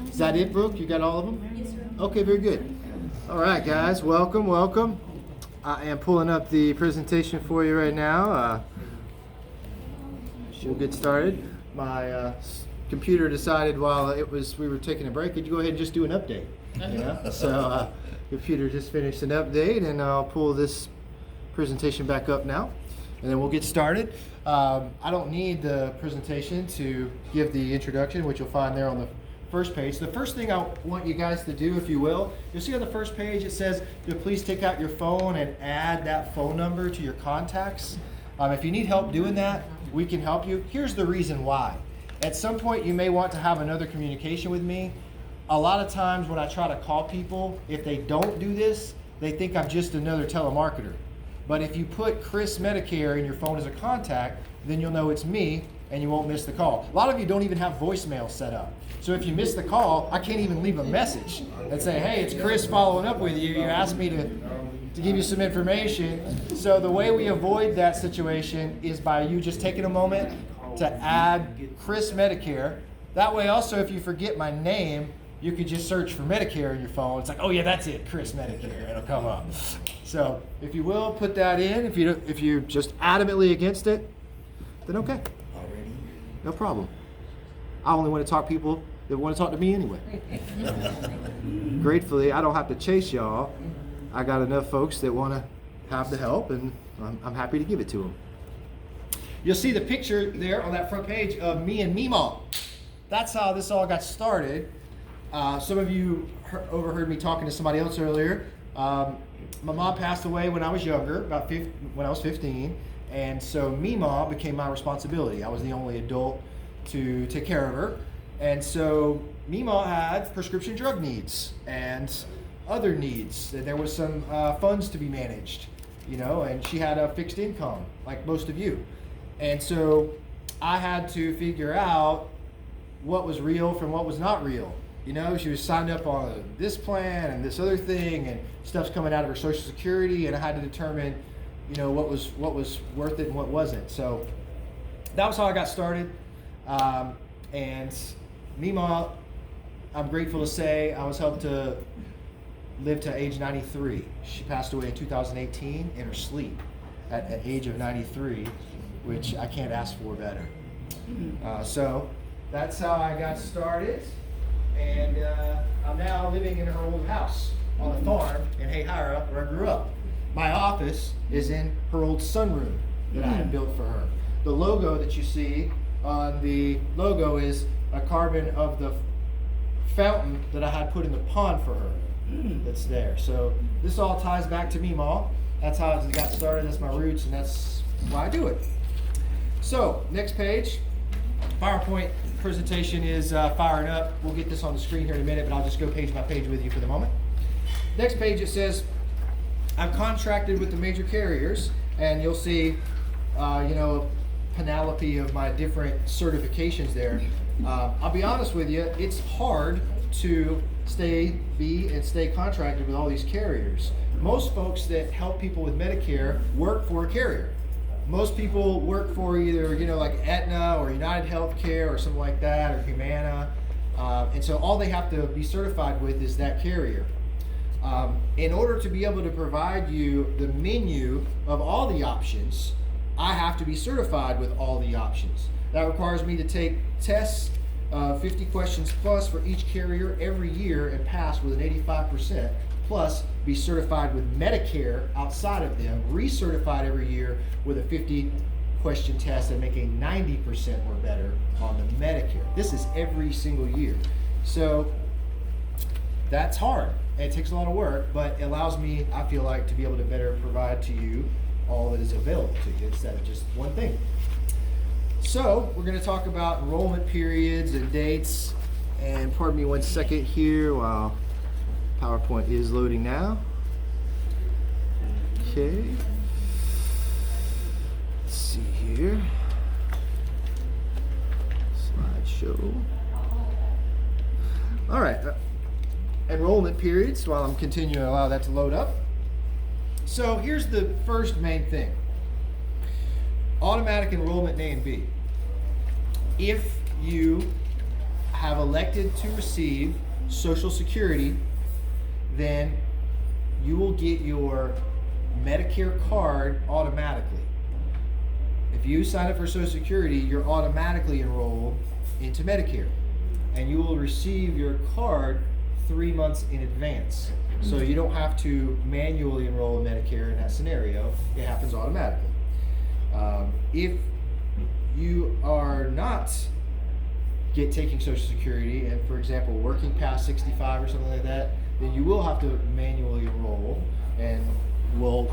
Is that it, Brooke? You got all of them? Yes, sir. Okay, very good. All right, guys, welcome, welcome. I am pulling up the presentation for you right now. We'll get started. My computer decided while we were taking a break, could you go ahead and just do an update? Yeah. So computer just finished an update, and I'll pull this presentation back up now, and then we'll get started. I don't need the presentation to give the introduction, which you'll find there on the first page. The first thing I want you guys to do, if you will, you'll see on the first page it says to please take out your phone and add that phone number to your contacts. If you need help doing that, we can help you. Here's the reason why. At some point you may want to have another communication with me. A lot of times when I try to call people, if they don't do this, they think I'm just another telemarketer. But if you put Chris Medicare in your phone as a contact, then you'll know it's me and you won't miss the call. A lot of you don't even have voicemail set up. So if you miss the call, I can't even leave a message and say, hey, it's Chris following up with you. You asked me to give you some information. So the way we avoid that situation is by you just taking a moment to add Chris Medicare. That way also, if you forget my name, you could just search for Medicare in your phone. It's like, oh yeah, that's it, Chris Medicare. It'll come up. So if you will, put that in. If you're just adamantly against it, then okay. No problem. I only want to talk to people that want to talk to me anyway. Gratefully, I don't have to chase y'all. I got enough folks that want to have the help, and I'm happy to give it to them. You'll see the picture there on that front page of me and Meemaw. That's how this all got started. Some of you overheard me talking to somebody else earlier. My mom passed away when I was younger, when I was 15. And so Meemaw became my responsibility. I was the only adult to take care of her. And so Meemaw had prescription drug needs and other needs. There was some funds to be managed, and she had a fixed income like most of you. And so I had to figure out what was real from what was not real. She was signed up on this plan and this other thing, and stuff's coming out of her Social Security, and I had to determine what was worth it and what wasn't. So that was how I got started. And Meemaw, I'm grateful to say I was helped to live to age 93. She passed away in 2018 in her sleep at the age of 93, which I can't ask for better. So that's how I got started. And I'm now living in her old house on the farm in Hayhira, where I grew up. My office is in her old sunroom that I had built for her. The logo that you see on the logo is a carbon of the fountain that I had put in the pond for her that's there. So this all ties back to Meemaw. That's how it got started. That's my roots, and that's why I do it. So next page, PowerPoint presentation is firing up. We'll get this on the screen here in a minute, but I'll just go page by page with you for the moment. Next page, it says, I'm contracted with the major carriers, and you'll see, a panoply of my different certifications there. I'll be honest with you, it's hard to stay contracted with all these carriers. Most folks that help people with Medicare work for a carrier. Most people work for either, like Aetna or United Healthcare or something like that, or Humana. And so all they have to be certified with is that carrier. In order to be able to provide you the menu of all the options, I have to be certified with all the options. That requires me to take tests, 50 questions plus for each carrier every year, and pass with an 85%, plus be certified with Medicare outside of them, recertified every year with a 50 question test and make a 90% or better on the Medicare. This is every single year. So that's hard. It takes a lot of work, but it allows me, I feel like, to be able to better provide to you all that is available to you instead of just one thing. So we're going to talk about enrollment periods and dates. And pardon me one second here while PowerPoint is loading now. Okay. Let's see here. Slideshow. All right. Enrollment periods, while I'm continuing to allow that to load up. So here's the first main thing. Automatic enrollment in A and B. If you have elected to receive Social Security, then you will get your Medicare card automatically. If you sign up for Social Security, you're automatically enrolled into Medicare, and you will receive your card 3 months in advance. So you don't have to manually enroll in Medicare in that scenario. It happens automatically. If you are not taking Social Security and, for example, working past 65 or something like that, then you will have to manually enroll, and we'll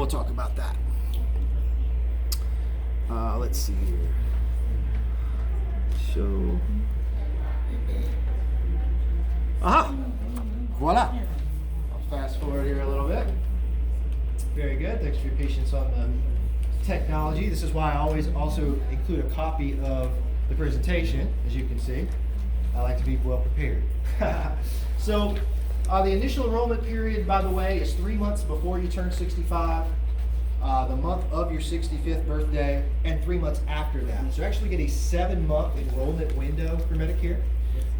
talk about that. Let's see here. Show. Aha! Voila! I'll fast forward here a little bit. Very good. Thanks for your patience on the technology. This is why I always also include a copy of the presentation, as you can see. I like to be well prepared. So, the initial enrollment period, by the way, is 3 months before you turn 65, the month of your 65th birthday, and 3 months after that. So you actually get a 7-month enrollment window for Medicare.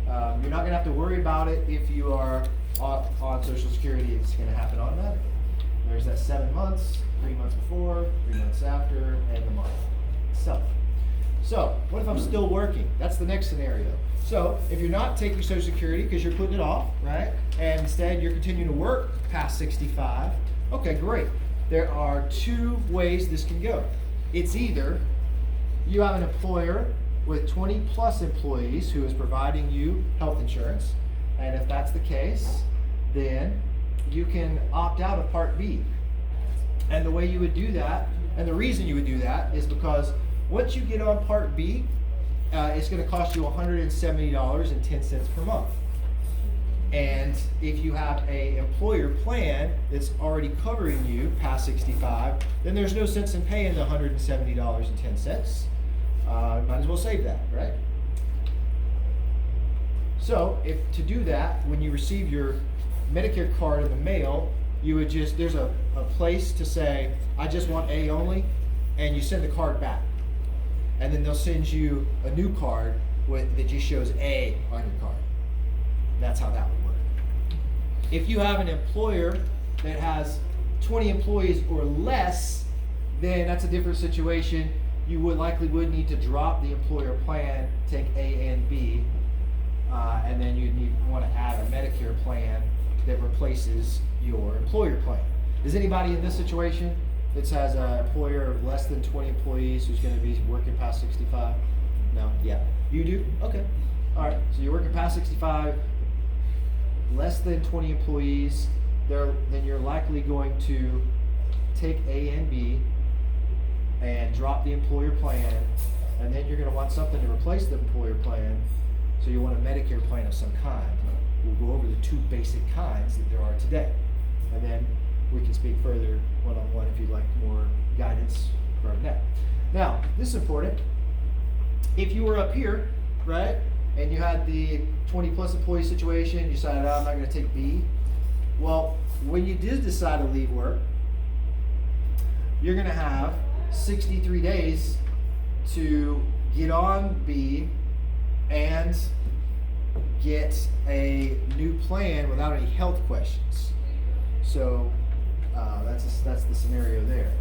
You're not going to have to worry about it if you are on Social Security. It's going to happen automatically. There's that 7 months, 3 months before, 3 months after, and the month itself. So, what if I'm still working? That's the next scenario. So, if you're not taking Social Security because you're putting it off, right, and instead you're continuing to work past 65, okay, great. There are 2 ways this can go. It's either you have an employer with 20 plus employees who is providing you health insurance, and if that's the case, then you can opt out of Part B. And the way you would do that, and the reason you would do that, is because once you get on Part B, it's going to cost you $170.10 per month. And if you have an employer plan that's already covering you past 65, then there's no sense in paying the $170.10. Might as well save that, right? So, if to do that, when you receive your Medicare card in the mail, you would just, there's a place to say, I just want A only, and you send the card back. And then they'll send you a new card that just shows A on your card. That's how that would work. If you have an employer that has 20 employees or less, then that's a different situation. You would need to drop the employer plan, take A and B, and then you'd want to add a Medicare plan that replaces your employer plan. Is anybody in this situation that has an employer of less than 20 employees who's going to be working past 65? No? Yeah. You do? Okay. All right. So you're working past 65, less than 20 employees, then you're likely going to take A and B and drop the employer plan, and then you're going to want something to replace the employer plan, so you want a Medicare plan of some kind. We'll go over the 2 basic kinds that there are today, and then we can speak further one-on-one if you'd like more guidance from that. Now, this is important. If you were up here, right, and you had the 20 plus employee situation, you decided, I'm not going to take B. Well, when you did decide to leave work, you're going to have 63 days to get on B and get a new plan without any health questions. So that's the scenario there.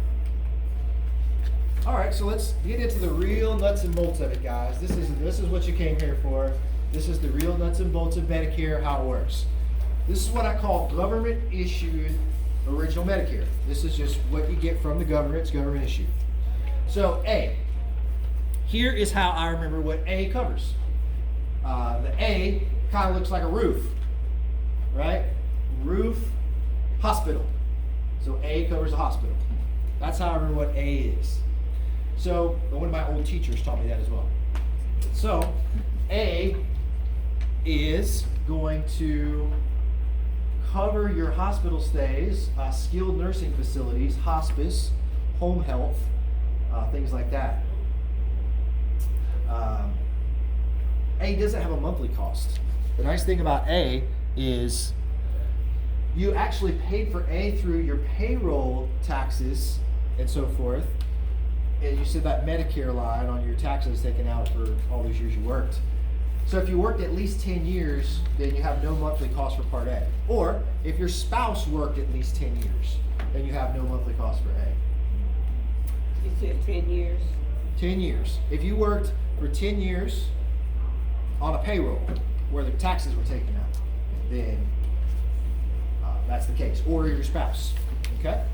All right, so let's get into the real nuts and bolts of it, guys. This is what you came here for. This is the real nuts and bolts of Medicare, how it works. This is what I call government-issued original Medicare. This is just what you get from the government. It's government-issued. So A. Here is how I remember what A covers. The A kind of looks like a roof, right? Roof, hospital. So A covers a hospital. That's how I remember what A is. So one of my old teachers taught me that as well. So A is going to cover your hospital stays, skilled nursing facilities, hospice, home health, things like that. A doesn't have a monthly cost. The nice thing about A is you actually paid for A through your payroll taxes and so forth. And you said that Medicare line on your taxes taken out for all those years you worked. So if you worked at least 10 years, then you have no monthly cost for Part A. Or if your spouse worked at least 10 years, then you have no monthly cost for A. You said 10 years? 10 years. If you worked for 10 years on a payroll where the taxes were taken out, then that's the case. Or your spouse. Okay? I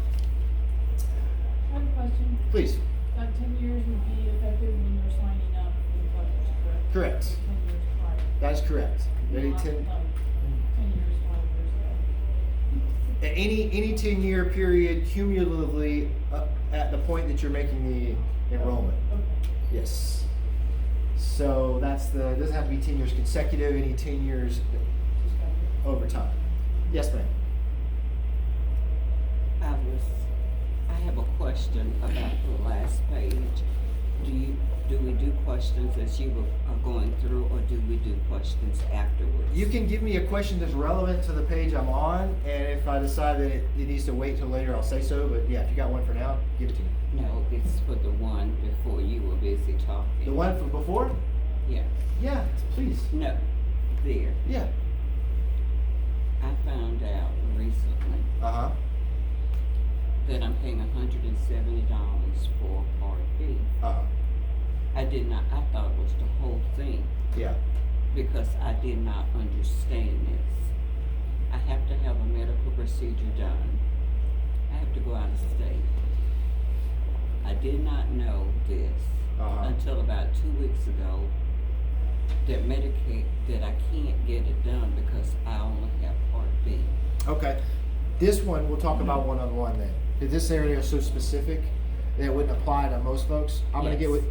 have a question. Please. That 10 years would be effective when you're signing up for the budget, correct? Correct. 10 years prior. That is correct. Not Any like 10, 10 years, 5 years ago. any 10-year period cumulatively at the point that you're making the enrollment. Okay. Yes. So it doesn't have to be 10 years consecutive, any 10 years Just got it. over time. Yes, ma'am. I have a question about the last page. Do we do questions as you are going through, or do we do questions afterwards? You can give me a question that's relevant to the page I'm on, and if I decide that it needs to wait till later, I'll say so. But yeah, if you got one for now, give it to me. No, it's for the one before you were busy talking. The one from before? Yeah. Yeah, please. No, there. Yeah. I found out recently Uh-huh. that I'm paying $170 for Part B. Uh-huh. I thought it was the whole thing Yeah. because I did not understand this. I have to have a medical procedure done. I have to go out of state. I did not know this until about 2 weeks ago that Medicaid, that I can't get it done because I only have Part B. Okay. This one, we'll talk about one-on-one then. If this area is so specific that it wouldn't apply to most folks, I'm gonna get with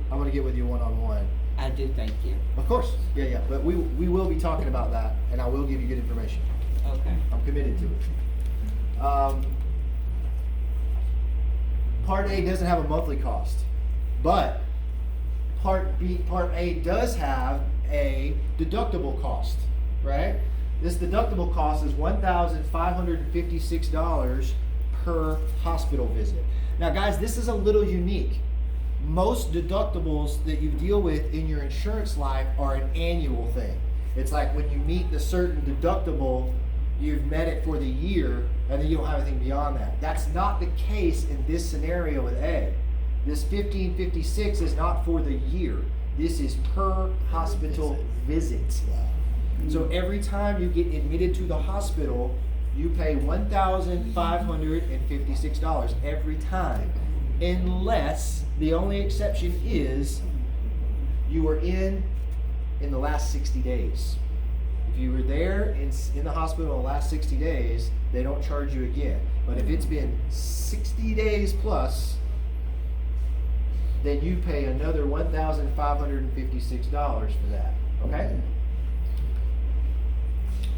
you one-on-one. I do, thank you. Of course. Yeah. But we will be talking about that, and I will give you good information. Okay. I'm committed to it. Part A doesn't have a monthly cost, but Part A does have a deductible cost, right? This deductible cost is $1,556 per hospital visit. Now guys, this is a little unique. Most deductibles that you deal with in your insurance life are an annual thing. It's like when you meet the certain deductible, you've met it for the year, and then you don't have anything beyond that. That's not the case in this scenario with A. This $1,556 is not for the year. This is per hospital visit. So every time you get admitted to the hospital, you pay $1,556 every time, unless the only exception is you were in the last 60 days. If you were there in the hospital in the last 60 days, they don't charge you again. But if it's been 60 days plus, then you pay another $1,556 for that. Okay?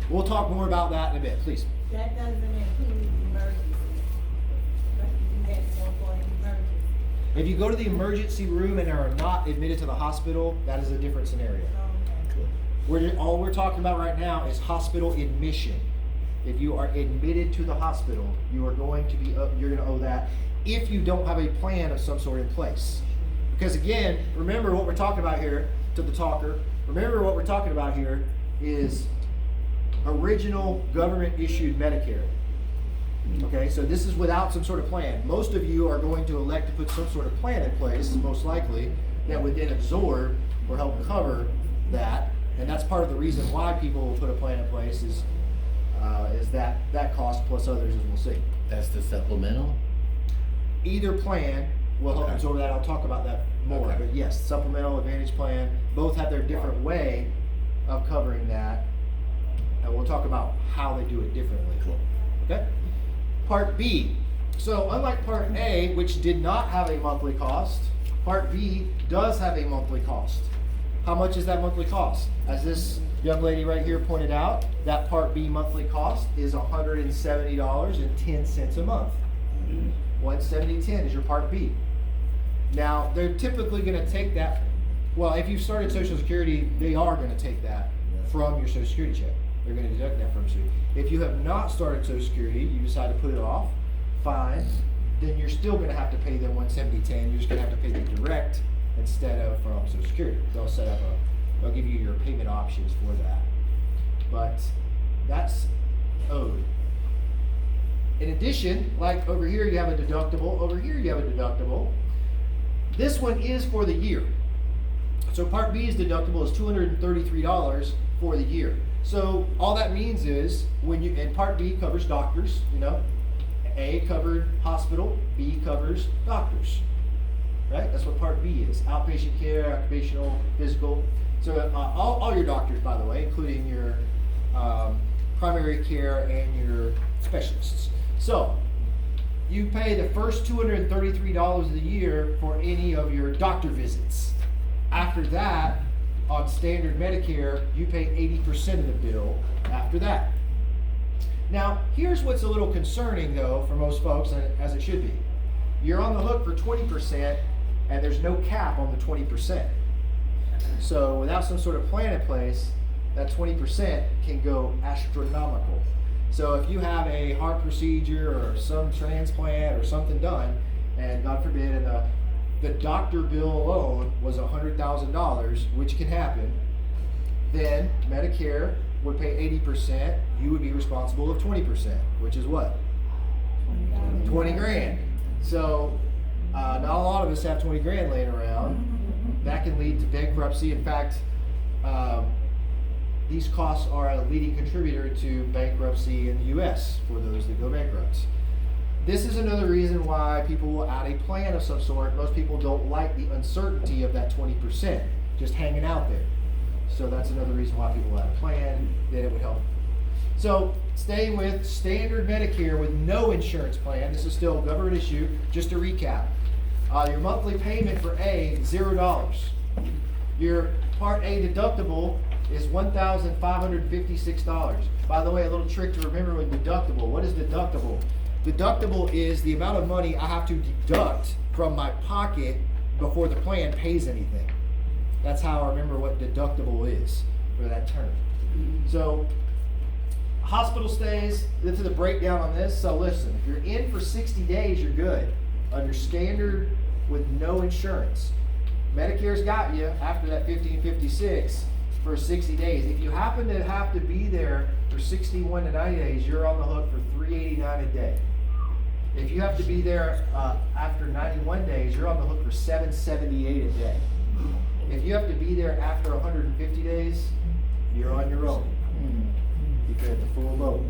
We'll talk more about that in a bit, please. That doesn't include emergency. But you had to go for an emergency. If you go to the emergency room and are not admitted to the hospital, that is a different scenario. All we're talking about right now is hospital admission. If you are admitted to the hospital, you are going to be you're going to owe that if you don't have a plan of some sort in place. Because again, remember what we're talking about here to the talker. Remember what we're talking about here is original government issued Medicare. Okay, so this is without some sort of plan. Most of you are going to elect to put some sort of plan in place, most likely, that would then absorb or help cover that. And that's part of the reason why people will put a plan in place is that cost plus others, as we'll see. That's the supplemental? Either plan will help absorb that. I'll talk about that more. Okay. But yes, supplemental, advantage plan, both have their different way of covering that. And we'll talk about how they do it differently. Cool. Okay? Part B. So unlike Part A, which did not have a monthly cost, Part B does have a monthly cost. How much is that monthly cost? As this young lady right here pointed out, that Part B monthly cost is $170.10 a month. $170.10 is your Part B. Now, they're typically going to take that, well, if you've started Social Security, they are going to take that from your Social Security check. They're going to deduct that from you. If you have not started Social Security, you decide to put it off, fine. Then you're still going to have to pay them $170.10. You're just going to have to pay them direct instead of from Social Security. They'll give you your payment options for that. But that's owed. In addition, like over here you have a deductible, over here you have a deductible. This one is for the year. So Part B's deductible is $233 for the year. So all that means is and Part B covers doctors, A covered hospital, B covers doctors. Right? That's what Part B is. Outpatient care, occupational, physical. So all your doctors, by the way, including your primary care and your specialists. So you pay the first $233 of the year for any of your doctor visits. After that, on standard Medicare, you pay 80% of the bill after that. Now, here's what's a little concerning, though, for most folks, as it should be. You're on the hook for 20%, and there's no cap on the 20%. So without some sort of plan in place, that 20% can go astronomical. So if you have a heart procedure or some transplant or something done, and God forbid, and the doctor bill alone was $100,000, which can happen, then Medicare would pay 80%. You would be responsible of 20%, which is what? 20 grand. So not a lot of us have 20 grand laying around. That can lead to bankruptcy. In fact, these costs are a leading contributor to bankruptcy in the U.S. for those that go bankrupt. This is another reason why people will add a plan of some sort. Most people don't like the uncertainty of that 20% just hanging out there. So that's another reason why people add a plan, that it would help. So staying with standard Medicare with no insurance plan, this is still a government issue. Just to recap, your monthly payment for A, $0. Your Part A deductible is $1,556. By the way, a little trick to remember with deductible. What is deductible? Deductible is the amount of money I have to deduct from my pocket before the plan pays anything. That's how I remember what deductible is for that term. So, hospital stays, this is a breakdown on this. So listen, if you're in for 60 days, you're good. Under standard with no insurance. Medicare's got you after that 1556 for 60 days. If you happen to have to be there for 61 to 90 days, you're on the hook for $389 a day. If you have to be there after 91 days, you're on the hook for $778 a day. If you have to be there after 150 days, you're on your own. You get the full load.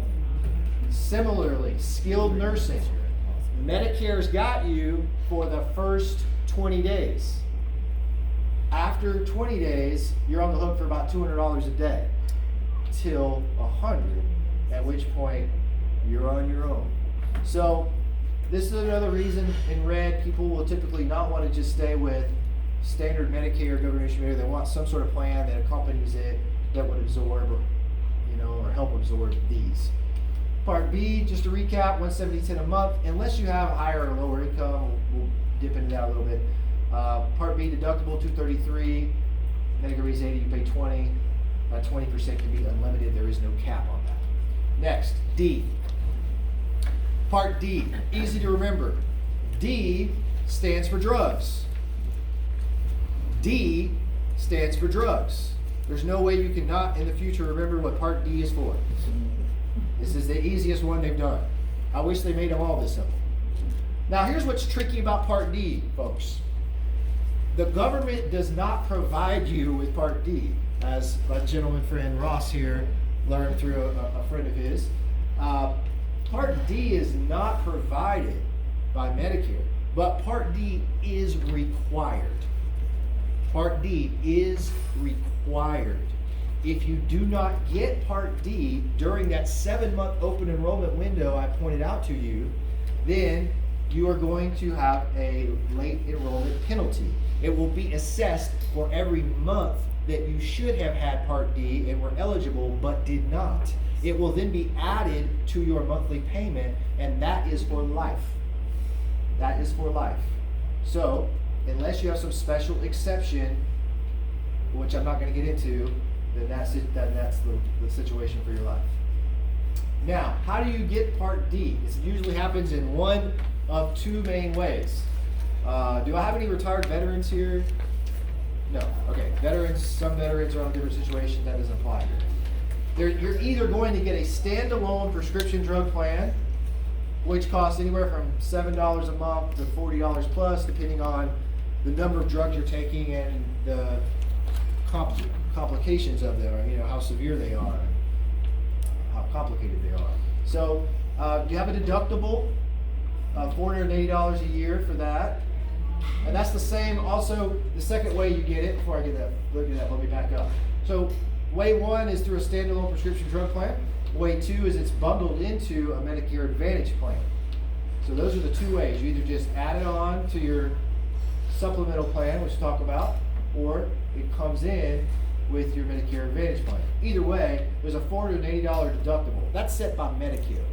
Similarly, skilled nursing. Medicare's got you for the first 20 days. After 20 days, you're on the hook for about $200 a day till 100, at which point you're on your own. So this is another reason in red people will typically not want to just stay with standard Medicare or government Medicare. They want some sort of plan that accompanies it that would absorb or help absorb these. Part B, just to recap, $170.10 a month. Unless you have a higher or lower income, we'll dip into that a little bit. Part B deductible $233, Medicare is 80, you pay 20. 20% can be unlimited. There is no cap on that. Next, D. Part D, easy to remember. D stands for drugs. D stands for drugs. There's no way you cannot in the future remember what Part D is for. This is the easiest one they've done. I wish they made them all this simple. Now here's what's tricky about Part D, folks. The government does not provide you with Part D, as my gentleman friend Ross here learned through a friend of his. Part D is not provided by Medicare, but Part D is required. Part D is required. If you do not get Part D during that 7-month open enrollment window I pointed out to you, then you are going to have a late enrollment penalty. It will be assessed for every month that you should have had Part D and were eligible but did not. It will then be added to your monthly payment, and that is for life. That is for life. So, unless you have some special exception, which I'm not going to get into, then that's the situation for your life. Now, how do you get Part D? This usually happens in one of two main ways. Do I have any retired veterans here? No. Okay. Veterans, some veterans are on different situations. That doesn't apply here. You're either going to get a standalone prescription drug plan, which costs anywhere from $7 a month to $40 plus, depending on the number of drugs you're taking and the complications of them, how severe they are, how complicated they are. So you have a deductible of $480 a year for that. And that's the same, also, the second way you get it, before I look at that, let me back up. So way one is through a standalone prescription drug plan. Way two is it's bundled into a Medicare Advantage plan. So those are the two ways. You either just add it on to your supplemental plan, which we'll talk about, or it comes in with your Medicare Advantage plan. Either way, there's a $480 deductible. That's set by Medicare,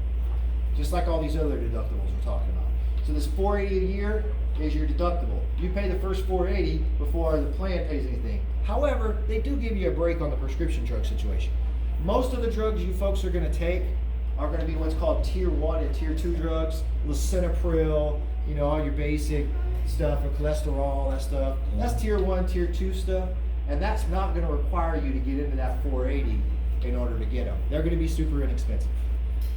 just like all these other deductibles we're talking about. So this $480 a year is your deductible. You pay the first $480 before the plan pays anything. However, they do give you a break on the prescription drug situation. Most of the drugs you folks are going to take are going to be what's called Tier 1 and Tier 2 drugs. Lisinopril, all your basic stuff, and cholesterol, that stuff. That's Tier 1, Tier 2 stuff, and that's not going to require you to get into that $480 in order to get them. They're going to be super inexpensive.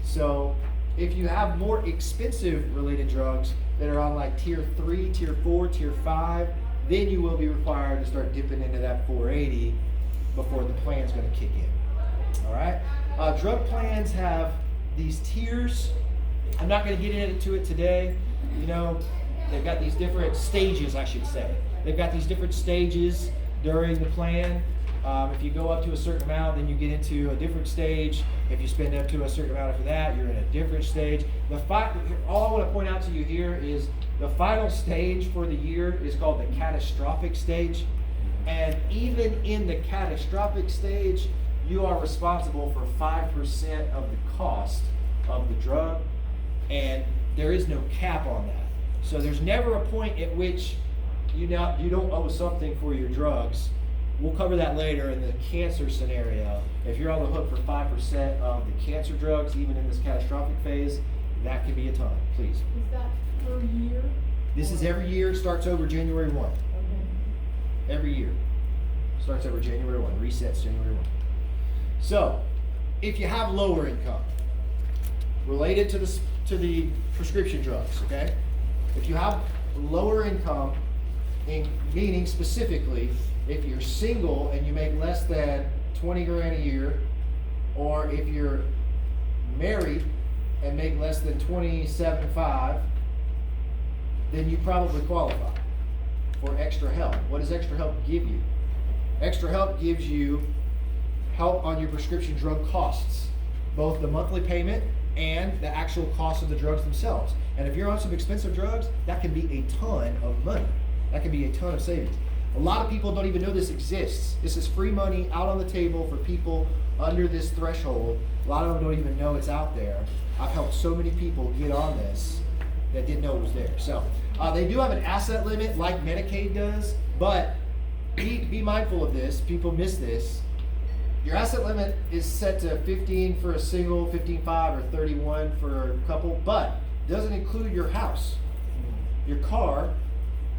So if you have more expensive related drugs that are on like Tier 3, Tier 4, Tier 5, then you will be required to start dipping into that $480 before the plan's going to kick in. All right? Drug plans have these tiers. I'm not going to get into it today. They've got these different stages, I should say. They've got these different stages during the plan. If you go up to a certain amount, then you get into a different stage. If you spend up to a certain amount after that, you're in a different stage. All I want to point out to you here is the final stage for the year is called the catastrophic stage. And even in the catastrophic stage, you are responsible for 5% of the cost of the drug, and there is no cap on that. So there's never a point at which you don't owe something for your drugs. We'll cover that later in the cancer scenario. If you're on the hook for 5% of the cancer drugs, even in this catastrophic phase, that can be a ton. Please. Is that per year? This is every year. Starts over January 1. Okay. Every year. Starts over January 1. Resets January 1. So, if you have lower income, related to the prescription drugs, okay? If you have lower income, meaning specifically, if you're single and you make less than 20 grand a year, or if you're married and make less than 27.5, then you probably qualify for extra help. What does extra help give you? Extra help gives you help on your prescription drug costs, both the monthly payment and the actual cost of the drugs themselves. And if you're on some expensive drugs, that can be a ton of money. That can be a ton of savings. A lot of people don't even know this exists. This is free money out on the table for people under this threshold. A lot of them don't even know it's out there. I've helped so many people get on this that didn't know it was there. So they do have an asset limit like Medicaid does, but be mindful of this. People miss this. Your asset limit is set to 15 for a single, 15.5 or 31 for a couple, but doesn't include your house, your car,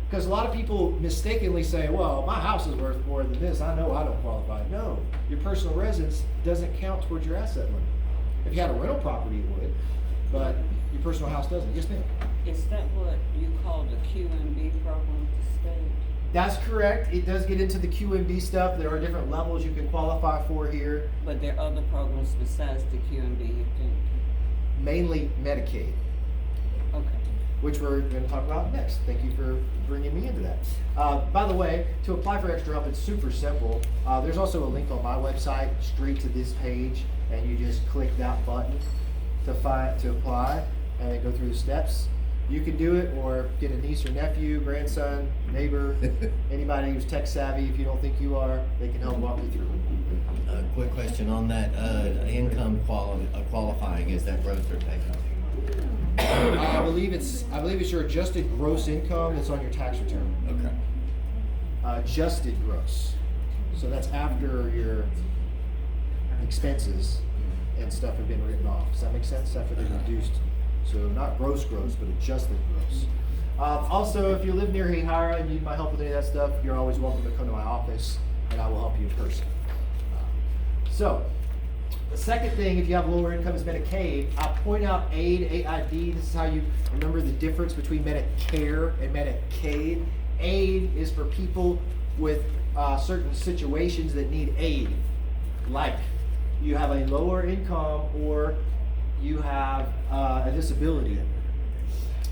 because a lot of people mistakenly say, well, my house is worth more than this. I know I don't qualify. No, your personal residence doesn't count towards your asset limit. If you had a rental property, it would, but your personal house doesn't. Yes, ma'am. Is that what you call the QMB program with the state? That's correct. It does get into the QMB stuff. There are different levels you can qualify for here. But there are other programs besides the QMB you think? Mainly Medicaid, Okay. which we're going to talk about next. Thank you for bringing me into that. By the way, to apply for extra help, it's super simple. There's also a link on my website straight to this page, and you just click that button to apply, and then go through the steps. You can do it, or get a niece or nephew, grandson, neighbor, anybody who's tech savvy. If you don't think you are, they can help walk you through it. Quick question on that, income qualifying, is that gross or take? I believe it's your adjusted gross income that's on your tax return. Okay. Adjusted gross. So that's after your expenses and stuff have been written off. Does that make sense? After they're reduced. So not gross, but adjusted gross. Also, if you live near Hahira and you need my help with any of that stuff, you're always welcome to come to my office and I will help you in person. So, the second thing, if you have lower income, is Medicaid. I point out AID. This is how you remember the difference between Medicare and Medicaid. AID is for people with certain situations that need aid, like you have a lower income or you have a disability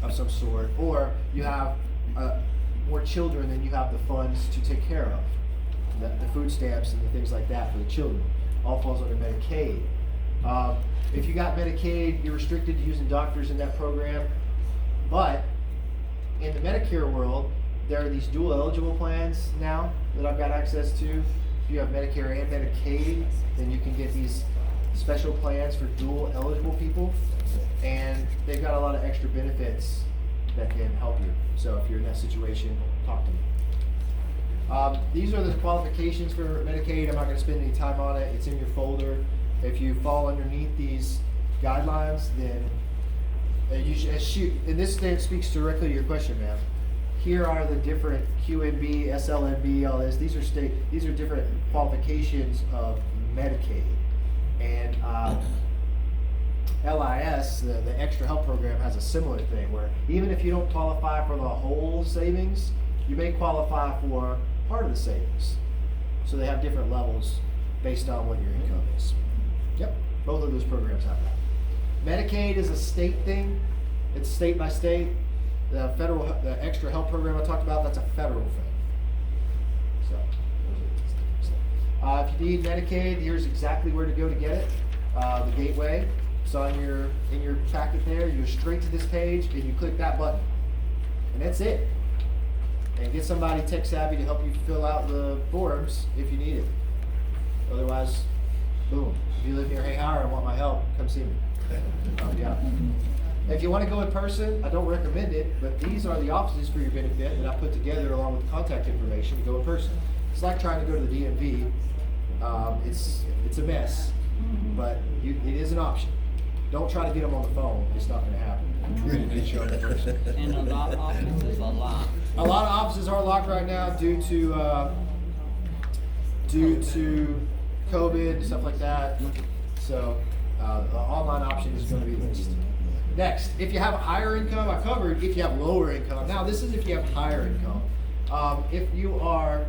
of some sort, or you have more children than you have the funds to take care of. The food stamps and the things like that for the children all falls under Medicaid. If you got Medicaid, you're restricted to using doctors in that program. But in the Medicare world, there are these dual eligible plans now that I've got access to. If you have Medicare and Medicaid, then you can get these special plans for dual eligible people. And they've got a lot of extra benefits that can help you. So if you're in that situation, talk to me. These are the qualifications for Medicaid. I'm not going to spend any time on it. It's in your folder. If you fall underneath these guidelines, then you should shoot. And this thing speaks directly to your question, ma'am. Here are the different QNB, SLNB, all this. These are different qualifications of Medicaid. And LIS, the Extra Help Program, has a similar thing where even if you don't qualify for the whole savings, you may qualify for part of the savings. So they have different levels based on what your income is. Yep, both of those programs have that. Medicaid is a state thing. It's state by state. The Extra Help Program I talked about, that's a federal thing. So, if you need Medicaid, here's exactly where to go to get it. The gateway. It's in your packet there. You go straight to this page and you click that button. And that's it. And get somebody tech savvy to help you fill out the forms if you need it. Otherwise, boom. If you live near Hahira and want my help, come see me. Yeah. If you want to go in person, I don't recommend it, but these are the offices for your benefit that I put together along with contact information to go in person. It's like trying to go to the DMV. It's a mess, but it is an option. Don't try to get them on the phone. It's not going to happen. Show them in person. And a lot of offices are locked. A lot of offices are locked right now due to COVID and stuff like that. So the online option is going to be least. Next, if you have a higher income, I covered if you have lower income. Now this is if you have higher income. If you are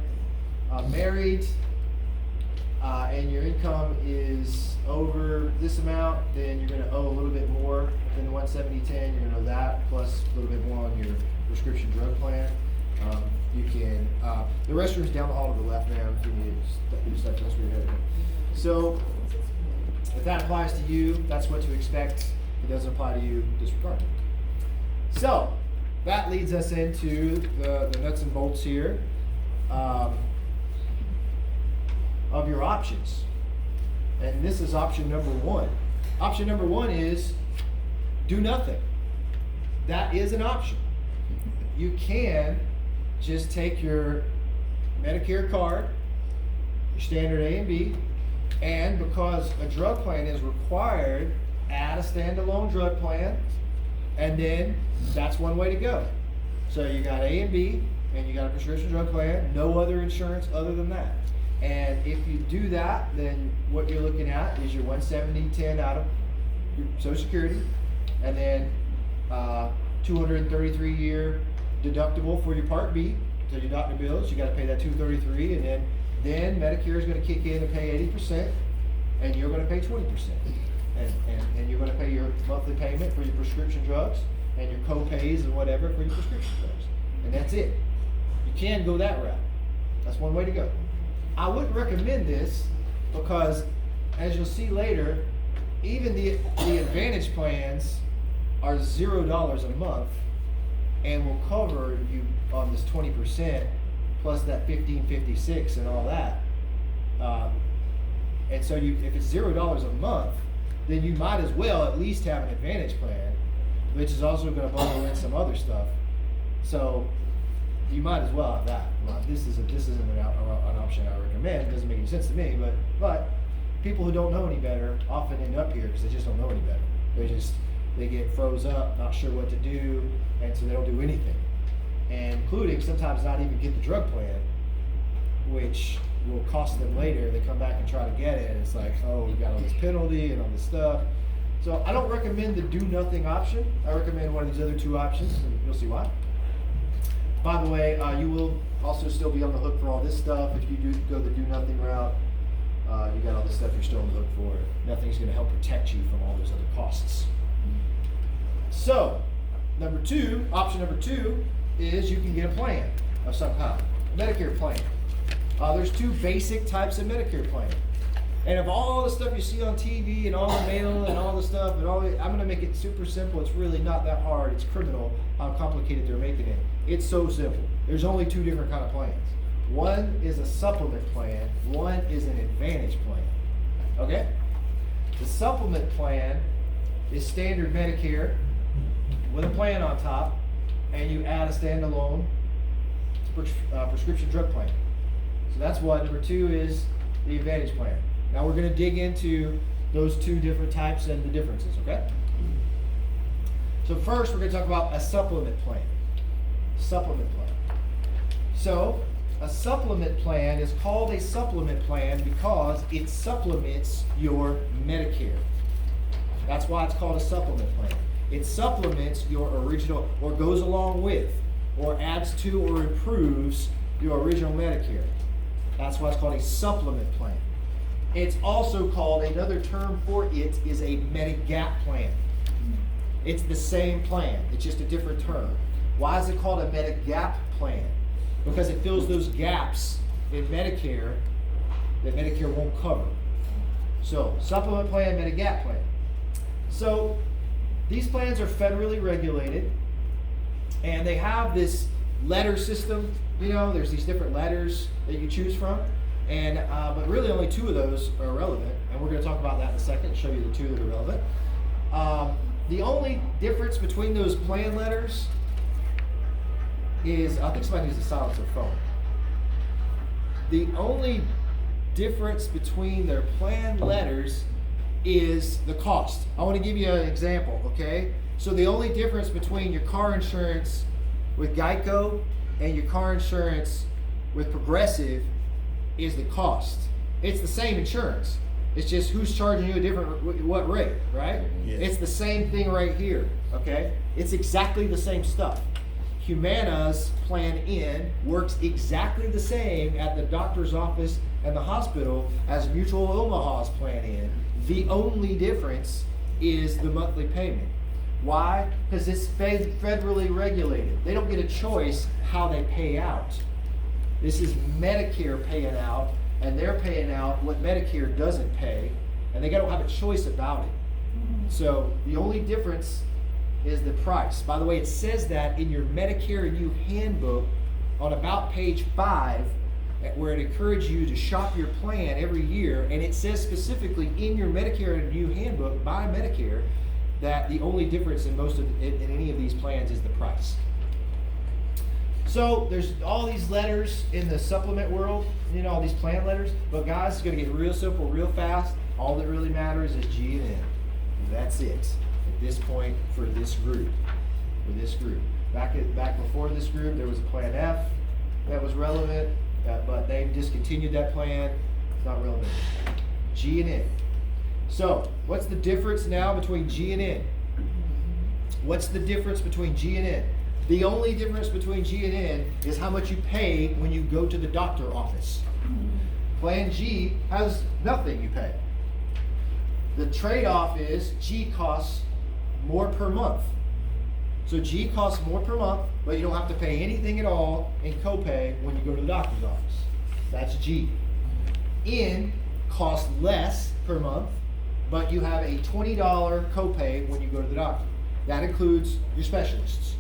married and your income is over this amount, then you're going to owe a little bit more than the 170/10. You're going to owe that plus a little bit more on your prescription drug plan. You can, the restroom's down the hall to the left, ma'am, if you need stuff, that's where you're headed. So, if that applies to you, that's what to expect. If it doesn't apply to you, disregard it. So, that leads us into the nuts and bolts here of your options. And this is option number one. Option number one is do nothing. That is an option. You can just take your Medicare card, your standard A and B, and because a drug plan is required, add a standalone drug plan, and then that's one way to go. So you got A and B, and you got a prescription drug plan, no other insurance other than that. And if you do that, then what you're looking at is your 170/10 out of your Social Security, and then 233-year deductible for your Part B, so your doctor bills. You got to pay that $233, and then Medicare is going to kick in and pay 80%, and you're going to pay 20%, and you're going to pay your monthly payment for your prescription drugs and your co-pays and whatever for your prescription drugs, and that's it. You can go that route. That's one way to go. I wouldn't recommend this because, as you'll see later, even the Advantage plans are $0 a month and will cover you on this 20% plus that $15.56 and all that. And so if it's $0 a month, then you might as well at least have an Advantage plan, which is also going to bundle in some other stuff. So you might as well have that. Well, this isn't an option I recommend. It doesn't make any sense to me, but people who don't know any better often end up here because they just don't know any better. They get froze up, not sure what to do, and so they don't do anything, and including sometimes not even get the drug plan, which will cost them later. They come back and try to get it, and it's like, oh, we got all this penalty and all this stuff. So I don't recommend the do nothing option. I recommend one of these other two options, and you'll see why. By the way, you will also still be on the hook for all this stuff. If you do go the do nothing route, you got all this stuff you're still on the hook for. Nothing's going to help protect you from all those other costs. So, option number two is you can get a plan of some kind, a Medicare plan. There's two basic types of Medicare plan. And of all the stuff you see on TV and all the mail and all the stuff, I'm going to make it super simple. It's really not that hard. It's criminal how complicated they're making it. It's so simple. There's only two different kind of plans. One is a supplement plan. One is an advantage plan. Okay? The supplement plan is standard Medicare with a plan on top, and you add a standalone prescription drug plan. So that's what number two is, the advantage plan. Now we're going to dig into those two different types and the differences, okay? So first we're going to talk about a supplement plan. Supplement plan. So a supplement plan is called a supplement plan because it supplements your Medicare. That's why it's called a supplement plan. It supplements your original, or goes along with, or adds to, or improves your original Medicare. That's why it's called a supplement plan. It's also called, another term for it is a Medigap plan. It's the same plan, it's just a different term. Why is it called a Medigap plan? Because it fills those gaps in Medicare that Medicare won't cover. So, supplement plan, Medigap plan. So, these plans are federally regulated, and they have this letter system. There's these different letters that you choose from, and but really only two of those are relevant, and we're going to talk about that in a second, show you the two that are relevant. The only difference between those plan letters is, I think somebody needs to silence their phone. The only difference between their plan letters is the cost. I want to give you an example, okay? So the only difference between your car insurance with Geico and your car insurance with Progressive is the cost. It's the same insurance. It's just who's charging you a different, what rate, right? Yes. It's the same thing right here, okay? It's exactly the same stuff. Humana's Plan N works exactly the same at the doctor's office and the hospital as Mutual Omaha's Plan N. The only difference is the monthly payment. Why? Because it's federally regulated. They don't get a choice how they pay out. This is Medicare paying out, and they're paying out what Medicare doesn't pay, and they don't have a choice about it. So the only difference is the price. By the way, it says that in your Medicare and You handbook on about page 5, where it encourages you to shop your plan every year, and it says specifically in your Medicare and You handbook by Medicare that the only difference in any of these plans is the price. So there's all these letters in the supplement world, all these plan letters, but guys, it's going to get real simple real fast. All that really matters is G and N. That's it at this point for this group. Back before this group, there was a Plan F that was relevant, but they discontinued that plan. It's not relevant. G and N. So, what's the difference now between G and N? What's the difference between G and N? The only difference between G and N is how much you pay when you go to the doctor office. Plan G has nothing you pay. The trade-off is G costs more per month. So G costs more per month, but you don't have to pay anything at all in copay when you go to the doctor's office. That's G. N costs less per month, but you have a $20 copay when you go to the doctor. That includes your specialists.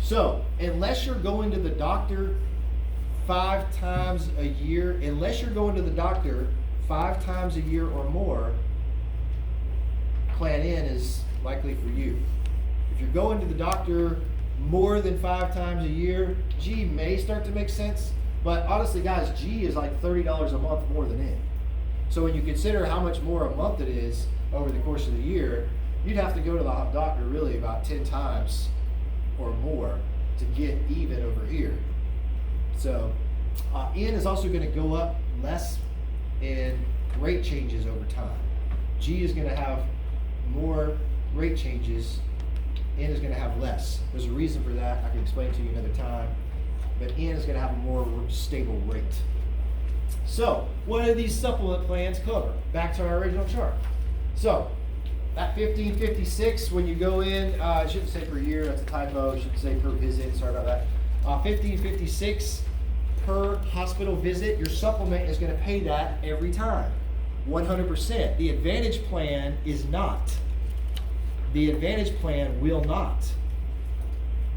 So, unless you're going to the doctor 5 times a year, or more, Plan N is likely for you. If you're going to the doctor more than 5 times a year, G may start to make sense. But honestly, guys, G is like $30 a month more than N. So when you consider how much more a month it is over the course of the year, you'd have to go to the doctor really about 10 times or more to get even over here. So N is also going to go up less in rate changes over time. G is going to have more rate changes. N is going to have less. There's a reason for that. I can explain to you another time. But N is going to have a more stable rate. So, what do these supplement plans cover? Back to our original chart. So, at 1556, when you go in, it shouldn't say per year, that's a typo. It should say per visit, sorry about that. 1556 per hospital visit, your supplement is going to pay that every time, 100%. The Advantage plan is not. The Advantage plan will not.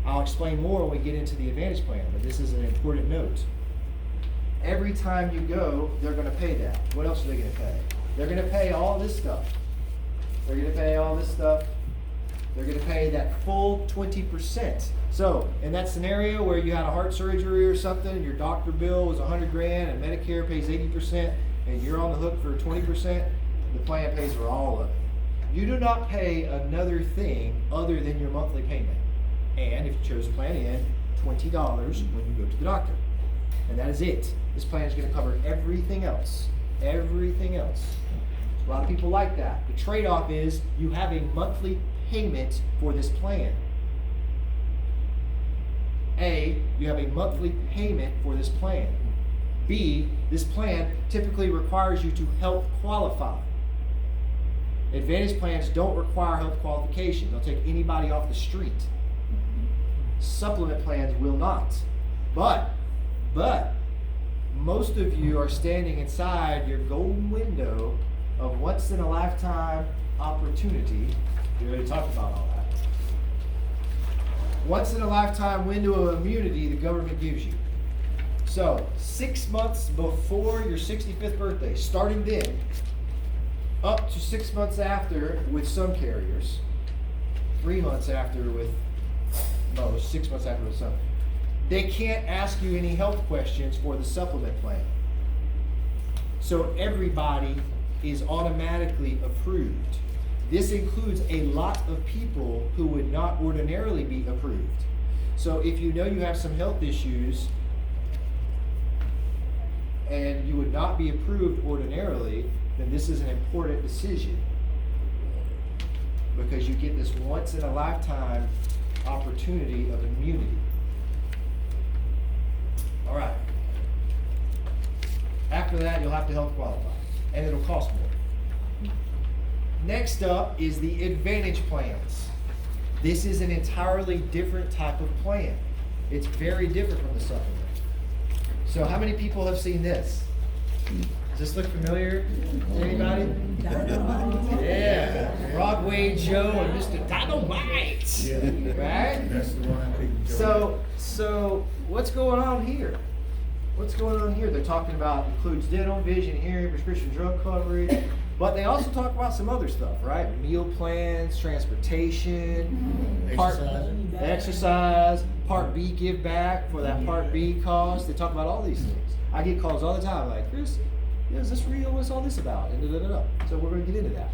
I'll explain more when we get into the Advantage plan, but this is an important note. Every time you go, they're going to pay that. What else are they going to pay? They're going to pay all this stuff. They're going to pay all this stuff. They're going to pay that full 20%. So, in that scenario where you had a heart surgery or something, and your doctor bill was $100,000 and Medicare pays 80%, and you're on the hook for 20%, the plan pays for all of it. You do not pay another thing other than your monthly payment. And if you chose plan N, $20 when you go to the doctor. And that is it. This plan is going to cover everything else. Everything else. A lot of people like that. The trade-off is you have a monthly payment for this plan. A, you have a monthly payment for this plan. B, this plan typically requires you to health qualify. Advantage plans don't require health qualification. They'll take anybody off the street. Supplement plans will not. But most of you are standing inside your golden window of once in a lifetime opportunity. We already talked about all that. Once in a lifetime window of immunity the government gives you. So 6 months before your 65th birthday, starting then, up to 6 months after with some carriers, 3 months after with most, 6 months after with some, they can't ask you any health questions for the supplement plan. So everybody is automatically approved. This includes a lot of people who would not ordinarily be approved. So if you know you have some health issues and you would not be approved ordinarily, then this is an important decision because you get this once in a lifetime opportunity of immunity. All right. After that, you'll have to health qualify, and it'll cost more. Next up is the Advantage plans. This is an entirely different type of plan. It's very different from the supplement. So how many people have seen this? Does this look familiar to anybody? Yeah, Broadway Joe and Mr. Dynamite. Yeah. Right? That's the one people enjoy. So what's going on here? What's going on here? They're talking about includes dental, vision, hearing, prescription drug coverage, but they also talk about some other stuff, right? Meal plans, transportation, exercise, Part B give back for that Part B cost. They talk about all these things. I get calls all the time like, Chris, is this real? What's all this about? And So we're going to get into that.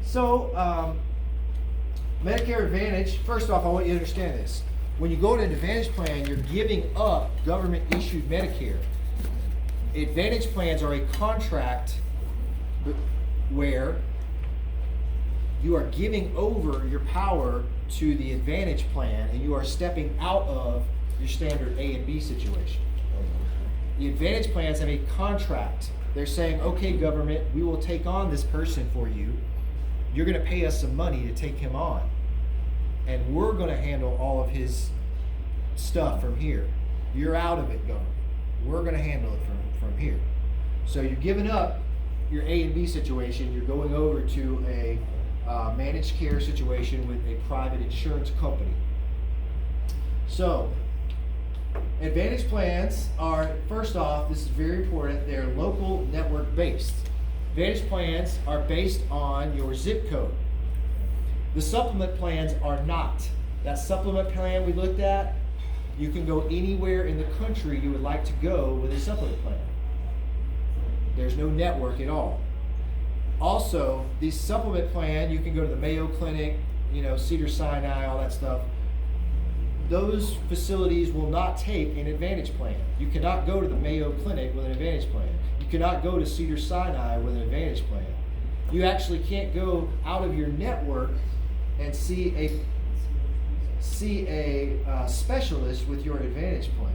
So Medicare Advantage, first off, I want you to understand this. When you go to an Advantage plan, you're giving up government-issued Medicare. Advantage plans are a contract where you are giving over your power to the Advantage plan and you are stepping out of your standard A and B situation. The Advantage plans have a contract. They're saying, okay, government, we will take on this person for you. You're going to pay us some money to take him on. And we're going to handle all of his stuff from here. You're out of it, government. We're going to handle it from here. So you're giving up your A and B situation. You're going over to a managed care situation with a private insurance company. So Advantage plans are, first off, this is very important, they're local network based. Advantage plans are based on your zip code. The supplement plans are not. That supplement plan we looked at, you can go anywhere in the country you would like to go with a supplement plan. There's no network at all. Also, the supplement plan, you can go to the Mayo Clinic, Cedars-Sinai, all that stuff. Those facilities will not take an Advantage plan. You cannot go to the Mayo Clinic with an Advantage plan. You cannot go to Cedars-Sinai with an Advantage plan. You actually can't go out of your network and see a specialist with your Advantage plan.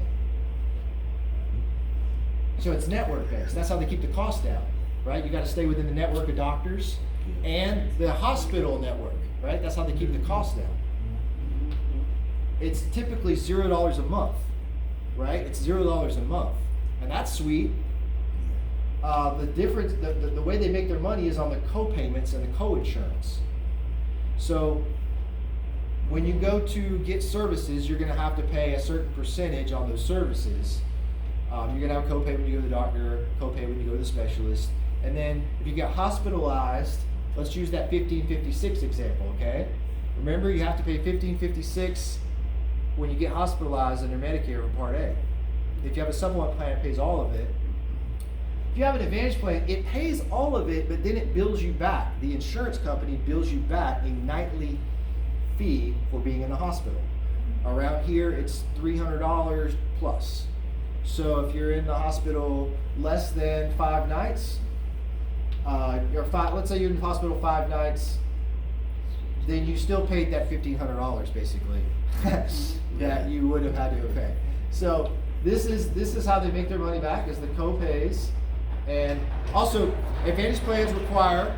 So it's network based. That's how they keep the cost down, right? You got to stay within the network of doctors and the hospital network, right? That's how they keep the cost down. It's typically $0 a month, right? It's $0 a month, and that's sweet. The difference, the way they make their money is on the co-payments and the co-insurance. So when you go to get services, you're going to have to pay a certain percentage on those services. You're going to have co-pay when you go to the doctor, co-pay when you go to the specialist. And then if you get hospitalized, let's use that $15.56 example, okay? Remember, you have to pay $15.56 when you get hospitalized under Medicare for Part A. If you have a supplement plan, it pays all of it. If you have an Advantage plan, it pays all of it, but then it bills you back. The insurance company bills you back a nightly fee for being in the hospital. Around here, it's $300 plus. So if you're in the hospital less than 5 nights, let's say you're in the hospital 5 nights, then you still paid that $1,500 basically that you would have had to have paid. So this is how they make their money back, is the co-pays. And also, Advantage plans require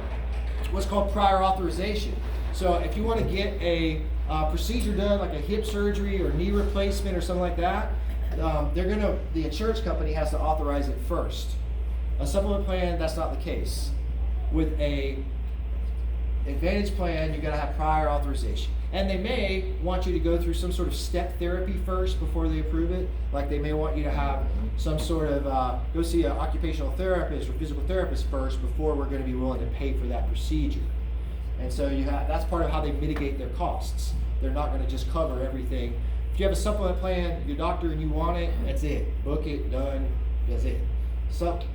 what's called prior authorization. So if you want to get a procedure done, like a hip surgery or knee replacement or something like that, the insurance company has to authorize it first. A supplement plan, that's not the case. With a Advantage plan, you got to have prior authorization. And they may want you to go through some sort of step therapy first before they approve it. Like they may want you to have some sort of, go see an occupational therapist or physical therapist first before we're going to be willing to pay for that procedure. And so that's part of how they mitigate their costs. They're not going to just cover everything. If you have a supplement plan, your doctor and you want it, that's it. Book it, done, that's it.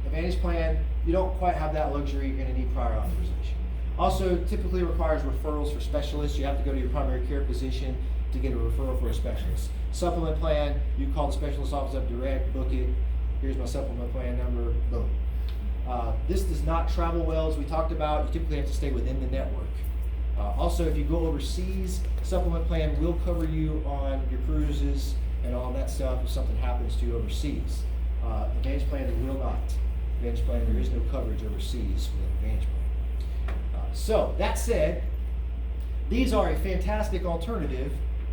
Advantage plan, you don't quite have that luxury. You're going to need prior authorization. Also, typically requires referrals for specialists. You have to go to your primary care physician to get a referral for a specialist. Supplement plan, you call the specialist office up direct, book it. Here's my supplement plan number, boom. This does not travel well, as we talked about. You typically have to stay within the network. Also, if you go overseas, supplement plan will cover you on your cruises and all that stuff if something happens to you overseas. Advantage plan, it will not. Advantage plan, there is no coverage overseas with an Advantage plan. So, that said, these are a fantastic alternative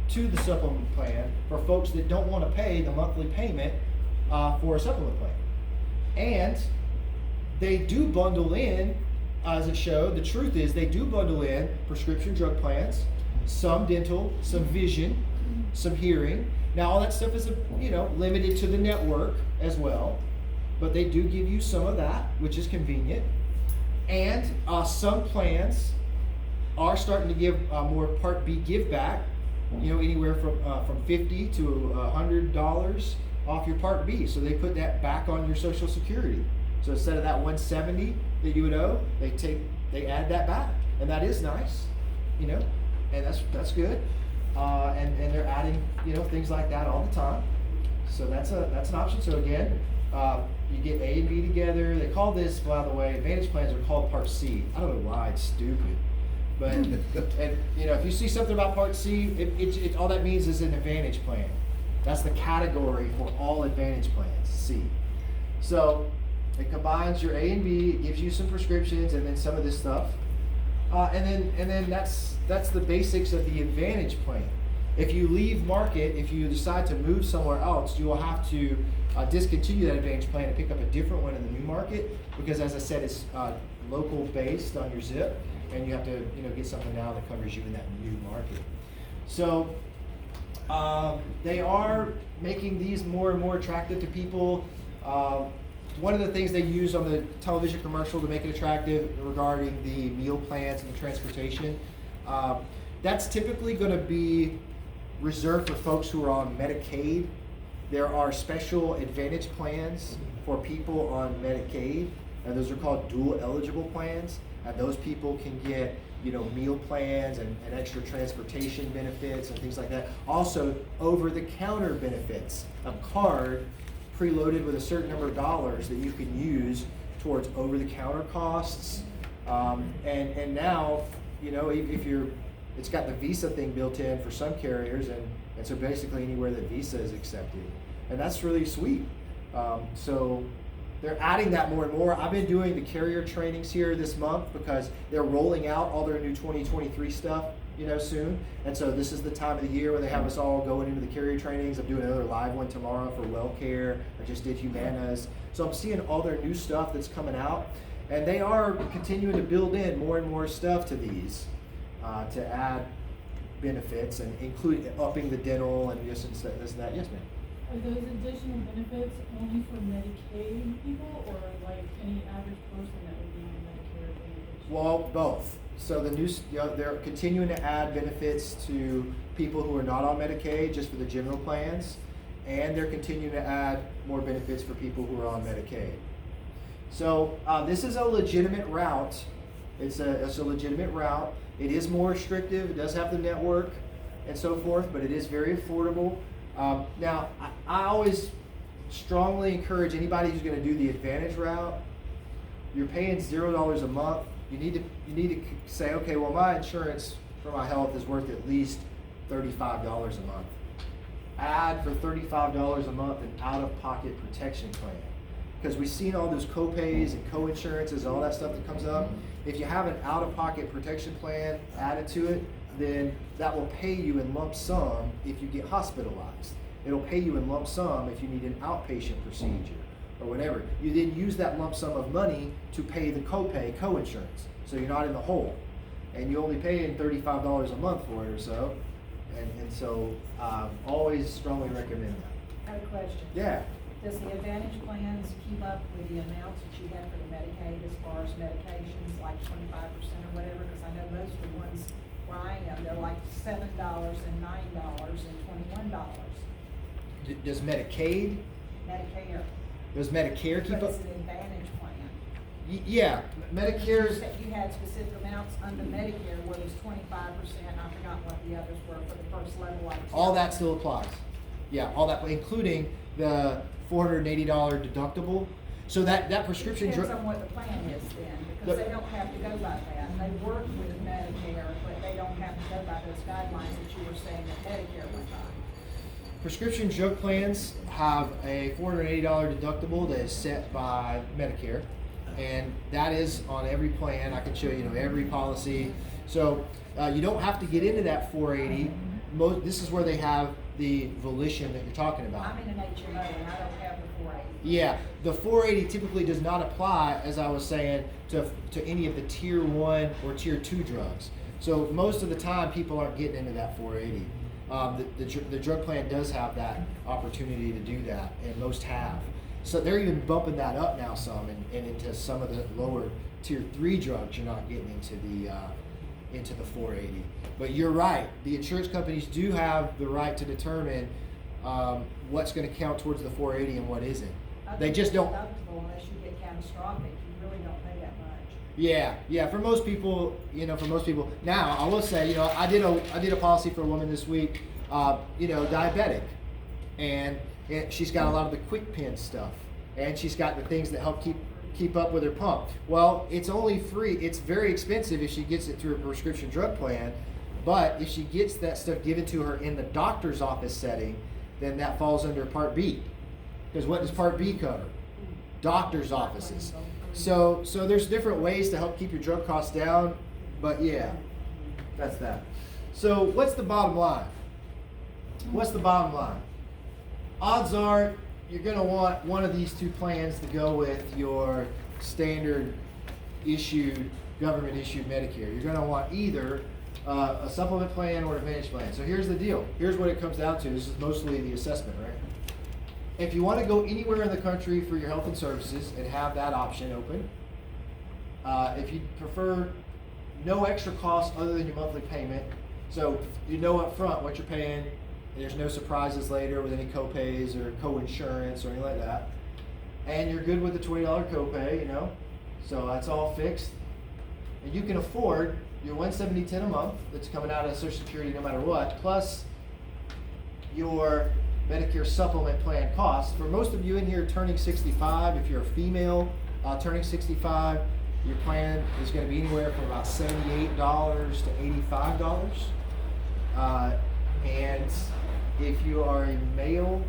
to the supplement plan for folks that don't want to pay the monthly payment for a supplement plan. And they do bundle in, as it showed, the truth is they do bundle in prescription drug plans, some dental, some vision, some hearing. Now all that stuff is limited to the network as well, but they do give you some of that, which is convenient. And some plans are starting to give more Part B give back, anywhere from $50 to $100 off your Part B. So they put that back on your Social Security. So instead of that $170 that you would owe, they add that back, and that is nice, and that's good. And they're adding things like that all the time. So that's an option. So again, you get A and B together. They call this, by the way, Advantage plans are called Part C. I don't know why, it's stupid. But and if you see something about Part C, it all that means is an Advantage plan. That's the category for all Advantage plans, C. So it combines your A and B, it gives you some prescriptions and then some of this stuff. And then that's the basics of the Advantage plan. If you leave market, if you decide to move somewhere else, you will have to discontinue that Advantage plan and pick up a different one in the new market, because as I said, it's local based on your zip, and you have to get something now that covers you in that new market. So they are making these more and more attractive to people. One of the things they use on the television commercial to make it attractive regarding the meal plans and the transportation, that's typically going to be reserved for folks who are on Medicaid. There are special advantage plans for people on Medicaid, and those are called dual eligible plans. And those people can get, meal plans and extra transportation benefits and things like that. Also, over-the-counter benefits, a card preloaded with a certain number of dollars that you can use towards over-the-counter costs. And now, if it's got the Visa thing built in for some carriers, and so basically anywhere that Visa is accepted, and that's really sweet. So they're adding that more and more. I've been doing the carrier trainings here this month because they're rolling out all their new 2023 stuff, soon. And so this is the time of the year where they have us all going into the carrier trainings. I'm doing another live one tomorrow for WellCare. I just did Humana's. So I'm seeing all their new stuff that's coming out, and they are continuing to build in more and more stuff to these to add benefits, and including upping the dental and this and that. Yes, ma'am. Are those additional benefits only for Medicaid people, or like any average person that would be on Medicare Advantage? Well, both. So they're continuing to add benefits to people who are not on Medicaid, just for the general plans, and they're continuing to add more benefits for people who are on Medicaid. So this is a legitimate route. It's a legitimate route. It is more restrictive. It does have the network and so forth, but it is very affordable. Now, I always strongly encourage anybody who's going to do the Advantage route. You're paying $0 a month. You need to say, okay, well, my insurance for my health is worth at least $35 a month. Add for $35 a month an out-of-pocket protection plan, because we've seen all those co-pays and co-insurances and all that stuff that comes up. If you have an out-of-pocket protection plan added to it, then that will pay you in lump sum if you get hospitalized. It'll pay you in lump sum if you need an outpatient procedure or whatever. You then use that lump sum of money to pay the copay, co-insurance, so you're not in the hole. And you only pay in $35 a month for it or so. And so always strongly recommend that. I have a question. Yeah. Does the Advantage plans keep up with the amounts that you have for the Medicaid as far as medications, like 25% or whatever? Because I know most of the ones where I am, they're like $7 and $9 and $21. Does Medicaid, Medicare. does Medicare keep But up? it's an Advantage plan. Yeah, Medicare's, You had specific amounts under Medicare where it was 25%, I forgot what the others were for the first level. all that still applies. Yeah, all that, including the $480 deductible. So that prescription Depends drug. on what the plan is then, because they don't have to go by that. They work with Medicare, but they don't have to go by those guidelines that you were saying that Medicare went by. Prescription drug plans have a $480 deductible that is set by Medicare, and that is on every plan. I can show you, every policy. So you don't have to get into that 480. This is where they have the volition that you're talking about. I'm in an HMO and I don't have the 480. Yeah, the 480 typically does not apply, as I was saying, to any of the tier 1 or tier 2 drugs. So most of the time, people aren't getting into that 480. The drug plan does have that opportunity to do that, and most have. So they're even bumping that up now some, and into some of the lower tier 3 drugs, you're not getting into the 480. But you're right, the insurance companies do have the right to determine what's going to count towards the 480 and what isn't. They just don't. Deductible unless you get catastrophic, you really don't pay that much. Yeah. For most people, Now, I will say, I did a policy for a woman this week, diabetic, and she's got a lot of the quick pin stuff, and she's got the things that help keep up with her pump. Well, it's only free. It's very expensive if she gets it through a prescription drug plan, but if she gets that stuff given to her in the doctor's office setting, then that falls under Part B. Because what does Part B cover? Doctor's offices. So there's different ways to help keep your drug costs down, but yeah, that's that. So what's the bottom line? Odds are you're going to want one of these two plans to go with your standard government issued Medicare. You're going to want either a supplement plan or an Advantage plan. So here's the deal. Here's what it comes down to. This is mostly the assessment, right? If you want to go anywhere in the country for your health and services and have that option open, if you prefer no extra cost other than your monthly payment, so you know up front what you're paying There's no surprises later with any co-pays or co-insurance or anything like that. And you're good with the $20 copay, you know, so that's all fixed. And you can afford your $170.10 a month that's coming out of Social Security no matter what, plus your Medicare supplement plan costs. For most of you in here turning 65, if you're a female turning 65, your plan is going to be anywhere from about $78 to $85. And if you are a male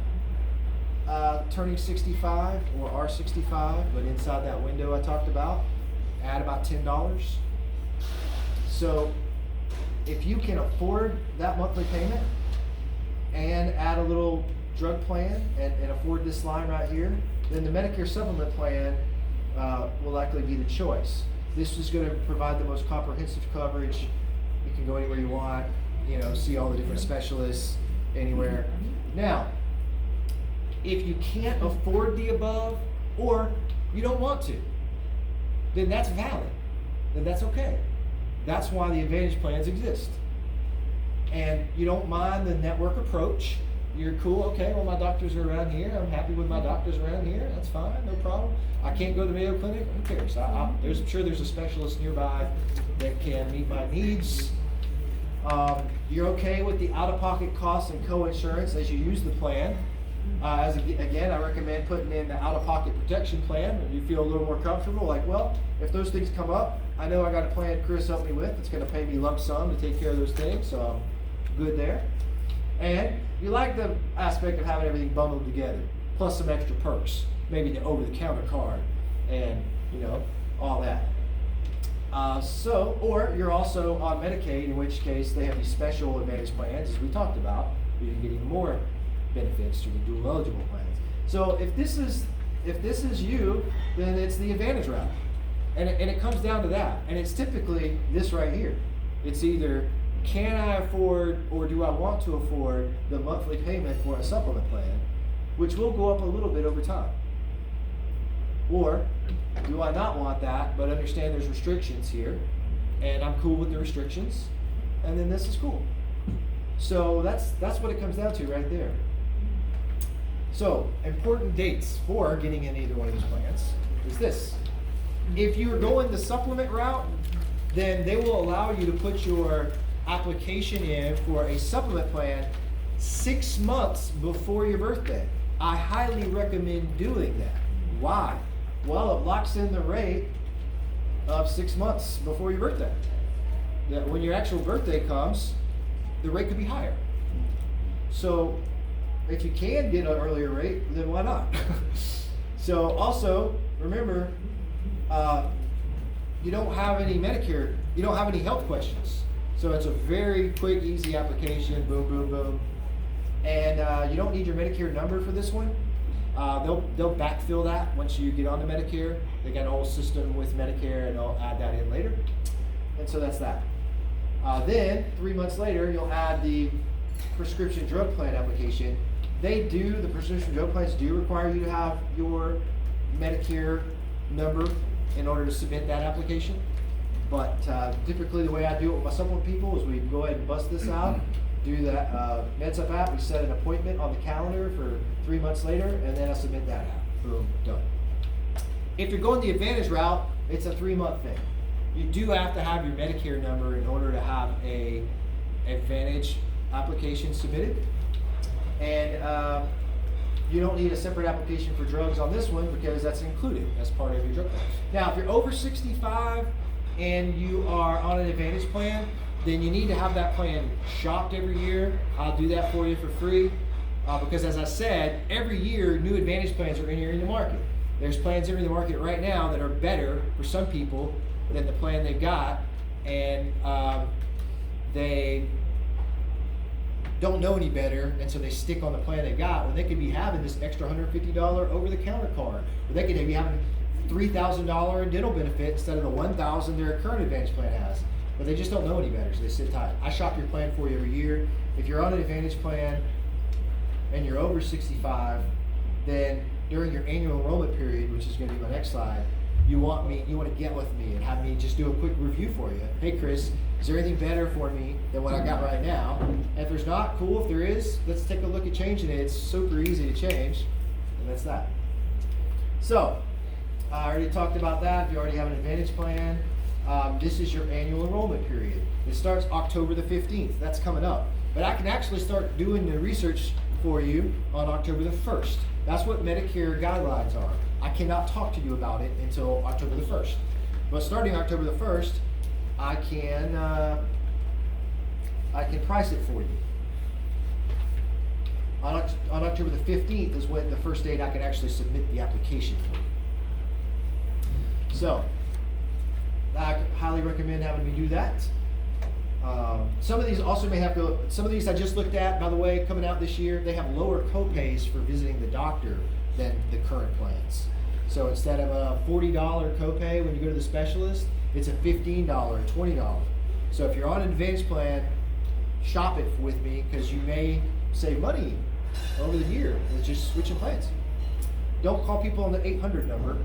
turning 65 or are 65, but inside that window I talked about, add about $10. So if you can afford that monthly payment and add a little drug plan and afford this line right here, then the Medicare supplement plan will likely be the choice. This is going to provide the most comprehensive coverage. You can go anywhere you want, you know, see all the different specialists anywhere. Now, if you can't afford the above or you don't want to, then that's valid. Then that's okay. That's why the Advantage plans exist. And you don't mind the network approach. You're cool, okay, well, my doctors are around here. I'm happy with my doctors around here. That's fine, no problem. I can't go to the Mayo Clinic, who cares? I'm sure there's a specialist nearby that can meet my needs. You're okay with the out-of-pocket costs and co-insurance as you use the plan. Again, I recommend putting in the out-of-pocket protection plan when you feel a little more comfortable. Like, well, if those things come up, I know I got a plan Chris helped me with. It's going to pay me lump sum to take care of those things, so I'm good there. And you like the aspect of having everything bundled together, plus some extra perks, maybe the over-the-counter card, and you know, all that. Or you're also on Medicaid, in which case they have these special Advantage plans, as we talked about. You can get even more benefits through the dual eligible plans. So if this is you, then it's the Advantage route, and it comes down to that. And it's typically this right here. It's either can I afford or do I want to afford the monthly payment for a supplement plan, which will go up a little bit over time, or do I not want that but understand there's restrictions here and I'm cool with the restrictions, and then this is cool. So that's what it comes down to right there. So important dates for getting in either one of these plans is this. If you're going the supplement route, then they will allow you to put your application in for a supplement plan 6 months before your birthday. I highly recommend doing that. Why? Well, it locks in the rate of 6 months before your birthday. That when your actual birthday comes, the rate could be higher. So if you can get an earlier rate, then why not? So also remember, you don't have any Medicare, you don't have any health questions. So it's a very quick, easy application, boom, boom, boom. And you don't need your Medicare number for this one. They'll backfill that once you get onto Medicare. They got a whole system with Medicare, and they'll add that in later. And so that's that. Then 3 months later, you'll add the prescription drug plan application. The prescription drug plans do require you to have your Medicare number in order to submit that application. But typically the way I do it with my supplement people is we go ahead and bust this out, do that MedSup app, we set an appointment on the calendar for 3 months later, and then I submit that app. Boom, done. If you're going the Advantage route, it's a 3-month thing. You do have to have your Medicare number in order to have a Advantage application submitted. And you don't need a separate application for drugs on this one because that's included as part of your drug plan. Now, if you're over 65 and you are on an Advantage plan, then you need to have that plan shopped every year. I'll do that for you for free because, as I said, every year new Advantage plans are entering the market. There's plans entering the market right now that are better for some people than the plan they've got, and they don't know any better, and so they stick on the plan they got when they could be having this extra $150 over-the-counter card, or they could be having $3,000 in dental benefit instead of the $1,000 their current Advantage plan has. But they just don't know any better, so they sit tight. I shop your plan for you every year. If you're on an Advantage plan and you're over 65, then during your annual enrollment period, which is going to be my next slide, you want to get with me and have me just do a quick review for you. Hey Chris, is there anything better for me than what I got right now? And if there's not, cool. If there is, let's take a look at changing it. It's super easy to change, and that's that. So, I already talked about that. If you already have an Advantage plan, this is your annual enrollment period. It starts October the 15th. That's coming up. But I can actually start doing the research for you on October the 1st. That's what Medicare guidelines are. I cannot talk to you about it until October the 1st. But starting October the 1st, I can price it for you. On October the 15th is when the first date I can actually submit the application for you. So, I highly recommend having me do that. Some of these also may have to, some of these I just looked at, by the way, coming out this year, they have lower co-pays for visiting the doctor than the current plans. So instead of a $40 copay when you go to the specialist, it's a $15 or $20. So if you're on an Advantage plan, shop it with me because you may save money over the year with just switching plans. Don't call people on the 800 number.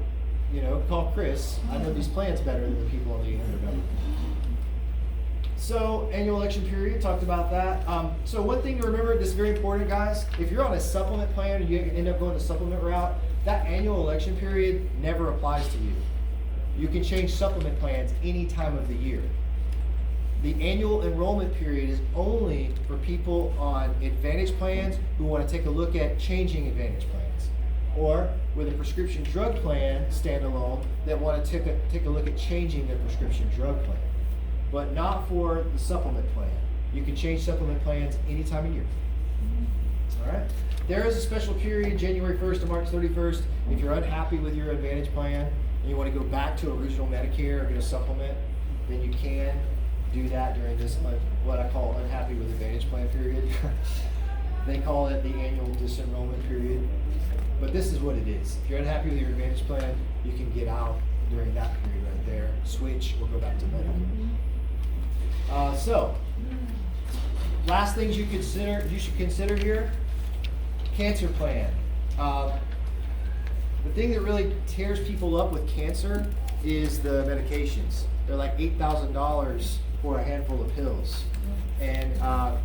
Call Chris. I know these plans better than the people on the 800 number. So, annual election period, talked about that. So one thing to remember, this is very important, guys. If you're on a supplement plan and you end up going the supplement route, that annual election period never applies to you. You can change supplement plans any time of the year. The annual enrollment period is only for people on Advantage plans who want to take a look at changing Advantage plans, or with a prescription drug plan standalone that want to take a look at changing their prescription drug plan, but not for the supplement plan. You can change supplement plans any time of year. All right. There is a special period, January 1st to March 31st. If you're unhappy with your Advantage plan and you want to go back to original Medicare or get a supplement, then you can do that during this, what I call unhappy with Advantage plan period. They call it the annual disenrollment period. But this is what it is. If you're unhappy with your Advantage plan, you can get out during that period right there, switch, or go back to Medicare. So, last things you should consider here, cancer plan. The thing that really tears people up with cancer is the medications. They're like $8,000 for a handful of pills. And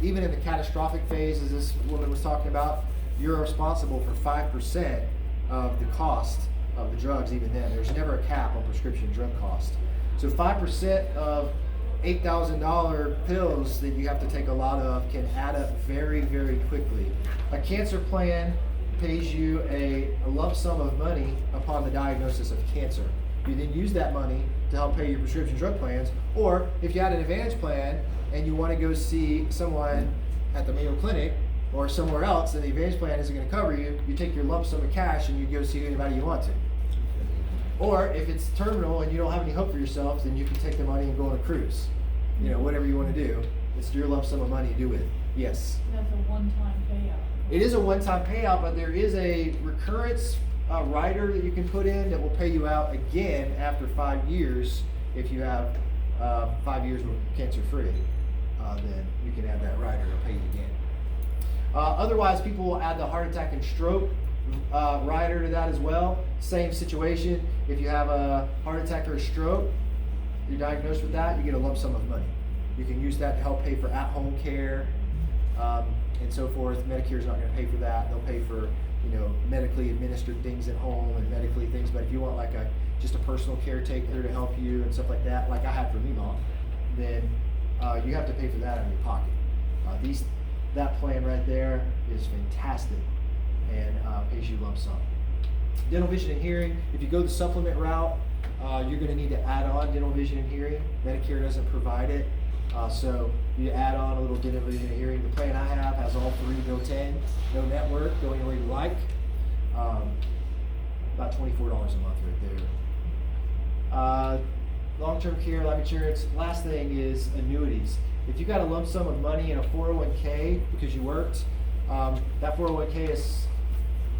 even in the catastrophic phase, as this woman was talking about, you're responsible for 5% of the cost of the drugs even then. There's never a cap on prescription drug cost. So 5% of $8,000 pills that you have to take a lot of can add up very, very quickly. A cancer plan pays you a lump sum of money upon the diagnosis of cancer. You then use that money to help pay your prescription drug plans, or if you had an Advantage plan and you want to go see someone at the Mayo Clinic or somewhere else and the Advantage plan isn't going to cover you, you take your lump sum of cash and you go see anybody you want to. Or if it's terminal and you don't have any hope for yourself, then you can take the money and go on a cruise. Whatever you want to do, it's your lump sum of money to do with it. Yes? That's a one-time payout. It is a one-time payout, but there is a recurrence rider that you can put in that will pay you out again after 5 years. If you have 5 years with cancer-free, then you can add that rider to pay you again. Otherwise, people will add the heart attack and stroke rider to that as well. Same situation. If you have a heart attack or a stroke, you're diagnosed with that, you get a lump sum of money. You can use that to help pay for at-home care and so forth. Medicare's not going to pay for that. They'll pay for medically administered things at home and medically things. But if you want like just a personal caretaker to help you and stuff like that, like I had for me, Mom, then you have to pay for that out of your pocket. That plan right there is fantastic and pays you lump sum. Dental, vision, and hearing. If you go the supplement route, you're going to need to add on dental, vision, and hearing. Medicare doesn't provide it, so you add on a little dental, vision, and hearing. The plan I have has all three built in, no network, go anywhere you like. About $24 a month right there. Long-term care, life insurance. Last thing is annuities. If you got a lump sum of money in a 401k because you worked, that 401k is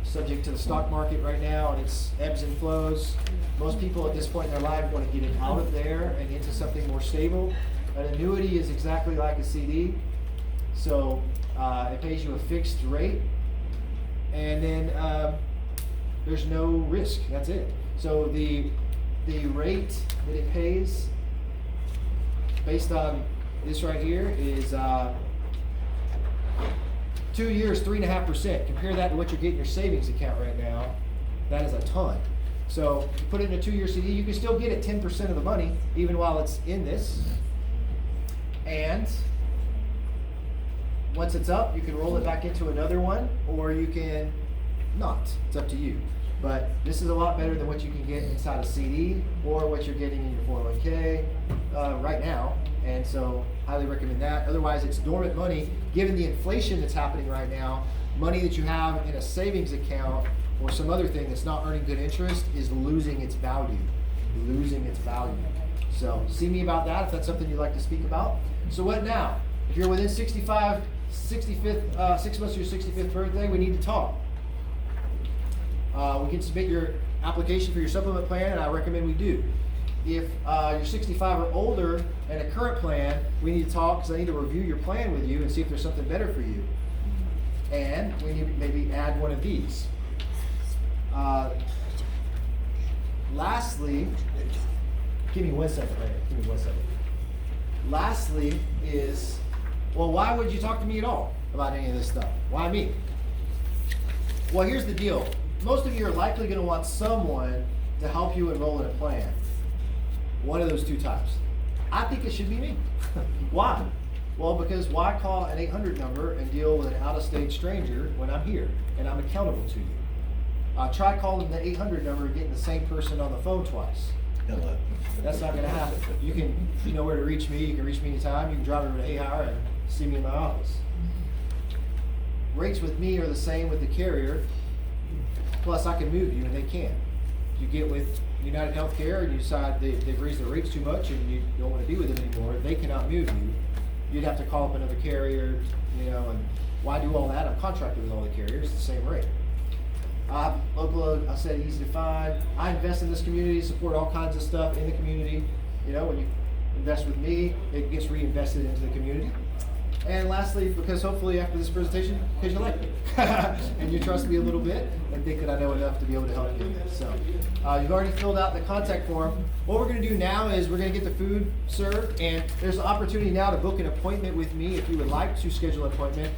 subject to the stock market right now and its ebbs and flows. Most people at this point in their life want to get it out of there and into something more stable. An annuity is exactly like a CD. So it pays you a fixed rate and then there's no risk. That's it. So the the rate that it pays based on this right here is 2 years, 3.5%. Compare that to what you're getting in your savings account right now. That is a ton. So you put it in a 2-year CD, you can still get it 10% of the money even while it's in this. And once it's up, you can roll it back into another one, or you can not. It's up to you. But this is a lot better than what you can get inside a CD or what you're getting in your 401k right now. And so highly recommend that. Otherwise, it's dormant money. Given the inflation that's happening right now, money that you have in a savings account or some other thing that's not earning good interest is losing its value. Losing its value. So see me about that if that's something you'd like to speak about. So what now? If you're within 65, 65th, 6 months of your 65th birthday, we need to talk. We can submit your application for your supplement plan, and I recommend we do. If you're 65 or older and a current plan, we need to talk because I need to review your plan with you and see if there's something better for you. And we need to maybe add one of these. Lastly, give me 1 second, right? Give me 1 second. Lastly is, well, why would you talk to me at all about any of this stuff? Why me? Well, here's the deal. Most of you are likely going to want someone to help you enroll in a plan. One of those two types. I think it should be me. Why? Well, because why call an 800 number and deal with an out-of-state stranger when I'm here and I'm accountable to you? Try calling the 800 number and getting the same person on the phone twice. Hello. That's not going to happen. You know where to reach me. You can reach me anytime. You can drive over to Ahar and see me in my office. Rates with me are the same with the carrier. Plus, I can move you, and they can't. You get with United Healthcare and you decide they've raised their rates too much and you don't want to be with them anymore, they cannot move you. You'd have to call up another carrier, and why do all that? I'm contracted with all the carriers, the same rate. Local, I said easy to find. I invest in this community, support all kinds of stuff in the community. When you invest with me, it gets reinvested into the community. And lastly, because hopefully after this presentation, because you like me, and you trust me a little bit, and think that I know enough to be able to help you. So, you've already filled out the contact form. What we're going to do now is we're going to get the food served, and there's an opportunity now to book an appointment with me if you would like to schedule an appointment.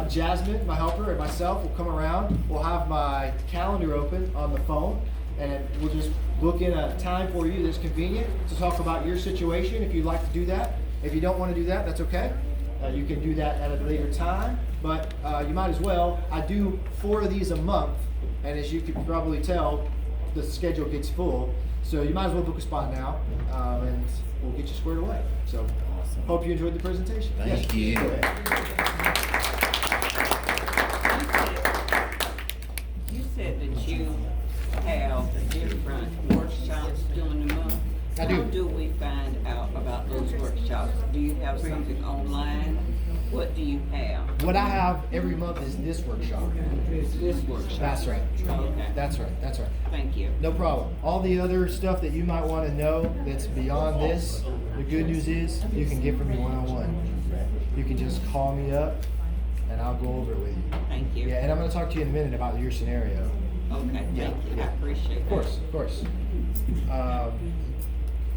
Jasmine, my helper, and myself will come around. We'll have my calendar open on the phone, and we'll just book in a time for you that's convenient to talk about your situation if you'd like to do that. If you don't want to do that, that's okay. You can do that at a later time, but you might as well. I do 4 of these a month, and as you can probably tell, the schedule gets full. So you might as well book a spot now, and we'll get you squared away. So hope you enjoyed the presentation. Thank you. Go ahead. You said that you have different workshops during the month. I do. How do we find out about those workshops? Do you have something online? What do you have? What I have every month is this workshop. This workshop? That's right. Okay. That's right. That's right. Thank you. No problem. All the other stuff that you might want to know that's beyond this, the good news is you can get from me one-on-one. You can just call me up and I'll go over it with you. Thank you. Yeah, and I'm going to talk to you in a minute about your scenario. Okay, Yeah, thank you. yeah. I appreciate that. Of course.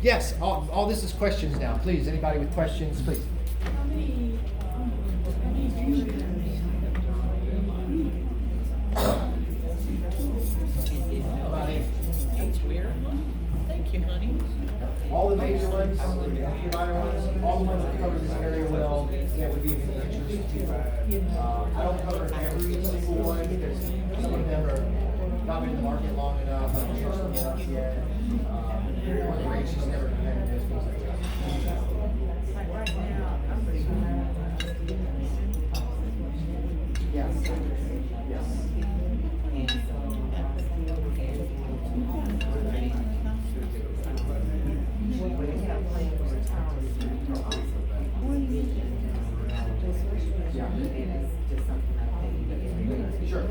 Yes, all this is questions now. Please, anybody with questions, please. How many do you About 8. That's weird. Thank you, honey. All the major ones, the minor ones, all the ones that cover this area well, that would be of interest. I don't cover every single one because some of them are not been in the market long enough, not trusted enough yet. Or the rates just never competitive, things like that. Like right now, I'm pretty Yes. Yes. Sure.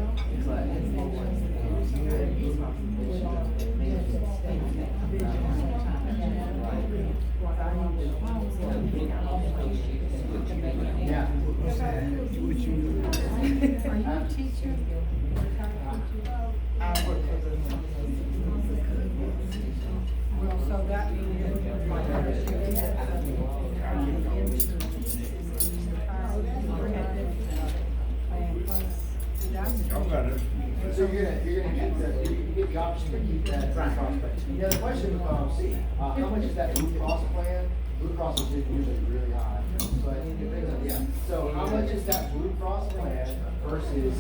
Yeah. Are you a teacher? I work for So that means like. Y'all got it. So you're gonna get the option to keep that prospect. Yeah, the question becomes, how much is that Blue Cross plan? Blue Cross is usually really high, so I think it depends on, yeah. So how much is that Blue Cross plan versus,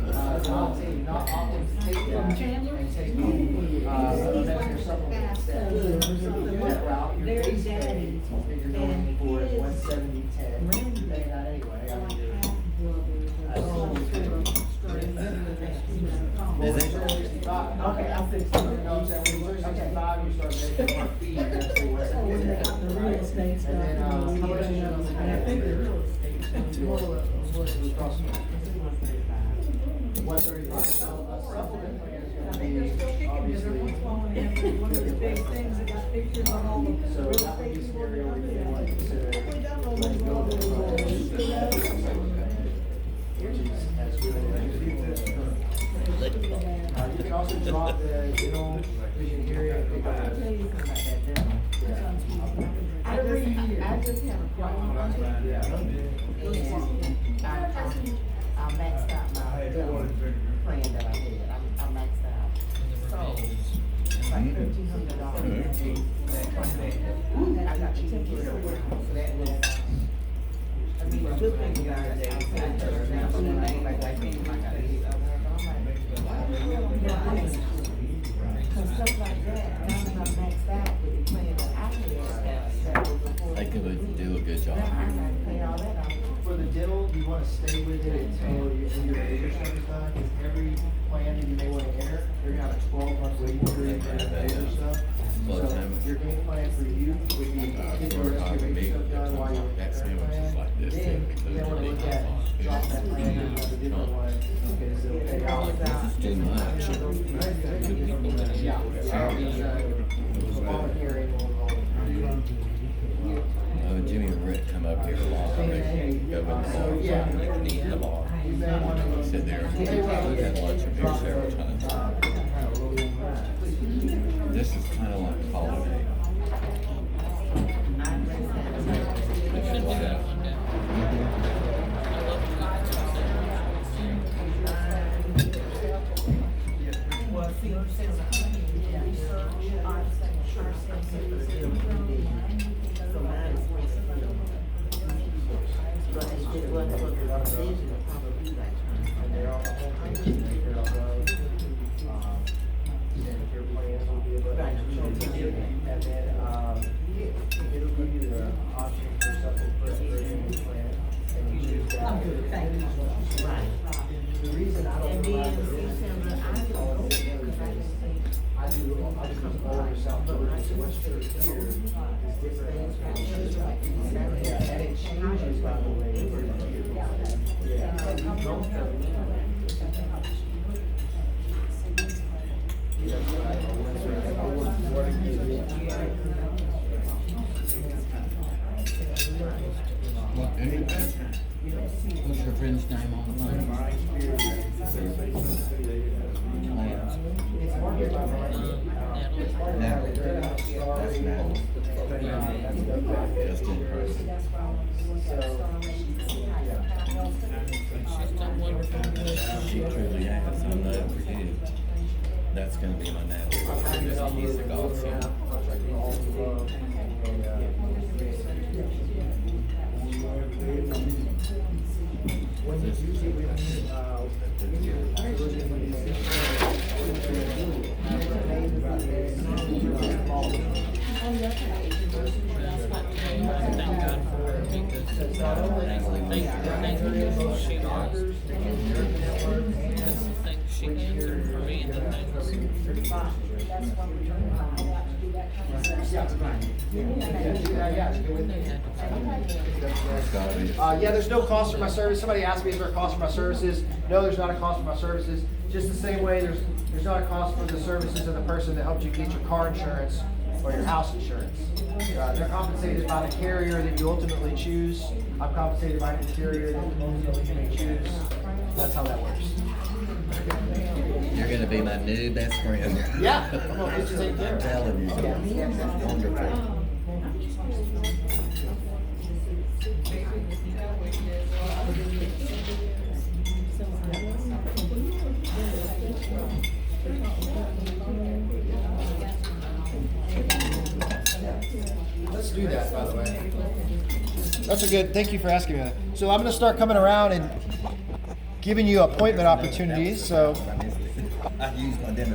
not opting to take that and take, Medicare supplement instead? So if you do that route, your base pay, you're going for is 170.10, you're paying that anyway, I mean, Is it? 65. Okay, I'm fixing it. You know what I'm saying? When you turn 65, you start making more fees. That's the way it is. The real estate stuff. And then, how much is it? And I think the real estate. $135. So a supplement plan is gonna be They're still kicking, because every once in a while, when they have one of the big things, that got pictures on all the So real that would estate be a people. scenario where you want to consider. We done all those little- Which is as good as you can also drop the dental vision hearing and pick up I just have a problem. I maxed out my plan that I had. I maxed out. So, it's like $1,300. I got 10% around, so that was, I mean, the good thing about it is I'm saying that now, so when I go back, I think I got to hit up there, but I'm like, why? Cause stuff like that, now that I'm maxed out with the plan that I had, that was before. They could do a good job. Now I gotta pay all that off. For the dental, you wanna stay with it until your laser stuff is done, because every plan that you may wanna enter, they're gonna have a 12-month waiting period for the laser stuff. Well, So time- your game plan for you would be get your rest of your laser stuff done while you're That in the sandwich is plan. like this Then, thick, because you may wanna it's look at, really drop that plan and have a different one, because it'll pay out. This is too much. Yeah. Obamacare ain't gonna roll. Jimmy and Rick come up here a lot. They go in the bar, Yeah. they can eat in the bar. You may wanna Sit there, we've had lunch up here several times. This is kind of like holiday. We should do that one day. I love Well, see, it says, research, I'm saying, sure, So mine is but if it wasn't for the decision, it'd probably be like. And they're on the whole page, and they care about those. And your plans will be able to. And then, it'll give you the option for supplemental plan, and you choose that. I'm good, thank you. Right. The reason I don't. And then provide the December, I don't know, because I just think. I do all your South Georgia, so Western here is different. Yeah, and it changes by the way. Yeah. So you don't have. What's your friend's name on the line? Natalie. That's Natalie. Just in person. She's done wonderful good. She truly has. I'm not forgetting. That's gonna be my Natalie. He's the godsend. When you use it with, Thank God for her because thank you, she was. That's the thing, she answered for me and the things. Yeah, there's no cost for my service. Somebody asked me, is there a cost for my services? No, there's not a cost for my services. Just the same way there's not a cost for the services of the person that helped you get your car insurance or your house insurance. They're compensated by the carrier that you ultimately choose. I'm compensated by the carrier that ultimately you may choose. That's how that works. You're gonna be my new best friend. Yeah, I'm gonna get you taken care I'm of. telling you, it's wonderful. Let's do that, by the way. That's a good, thank you for asking me that. So I'm gonna start coming around and giving you appointment opportunities, so. I used my dentist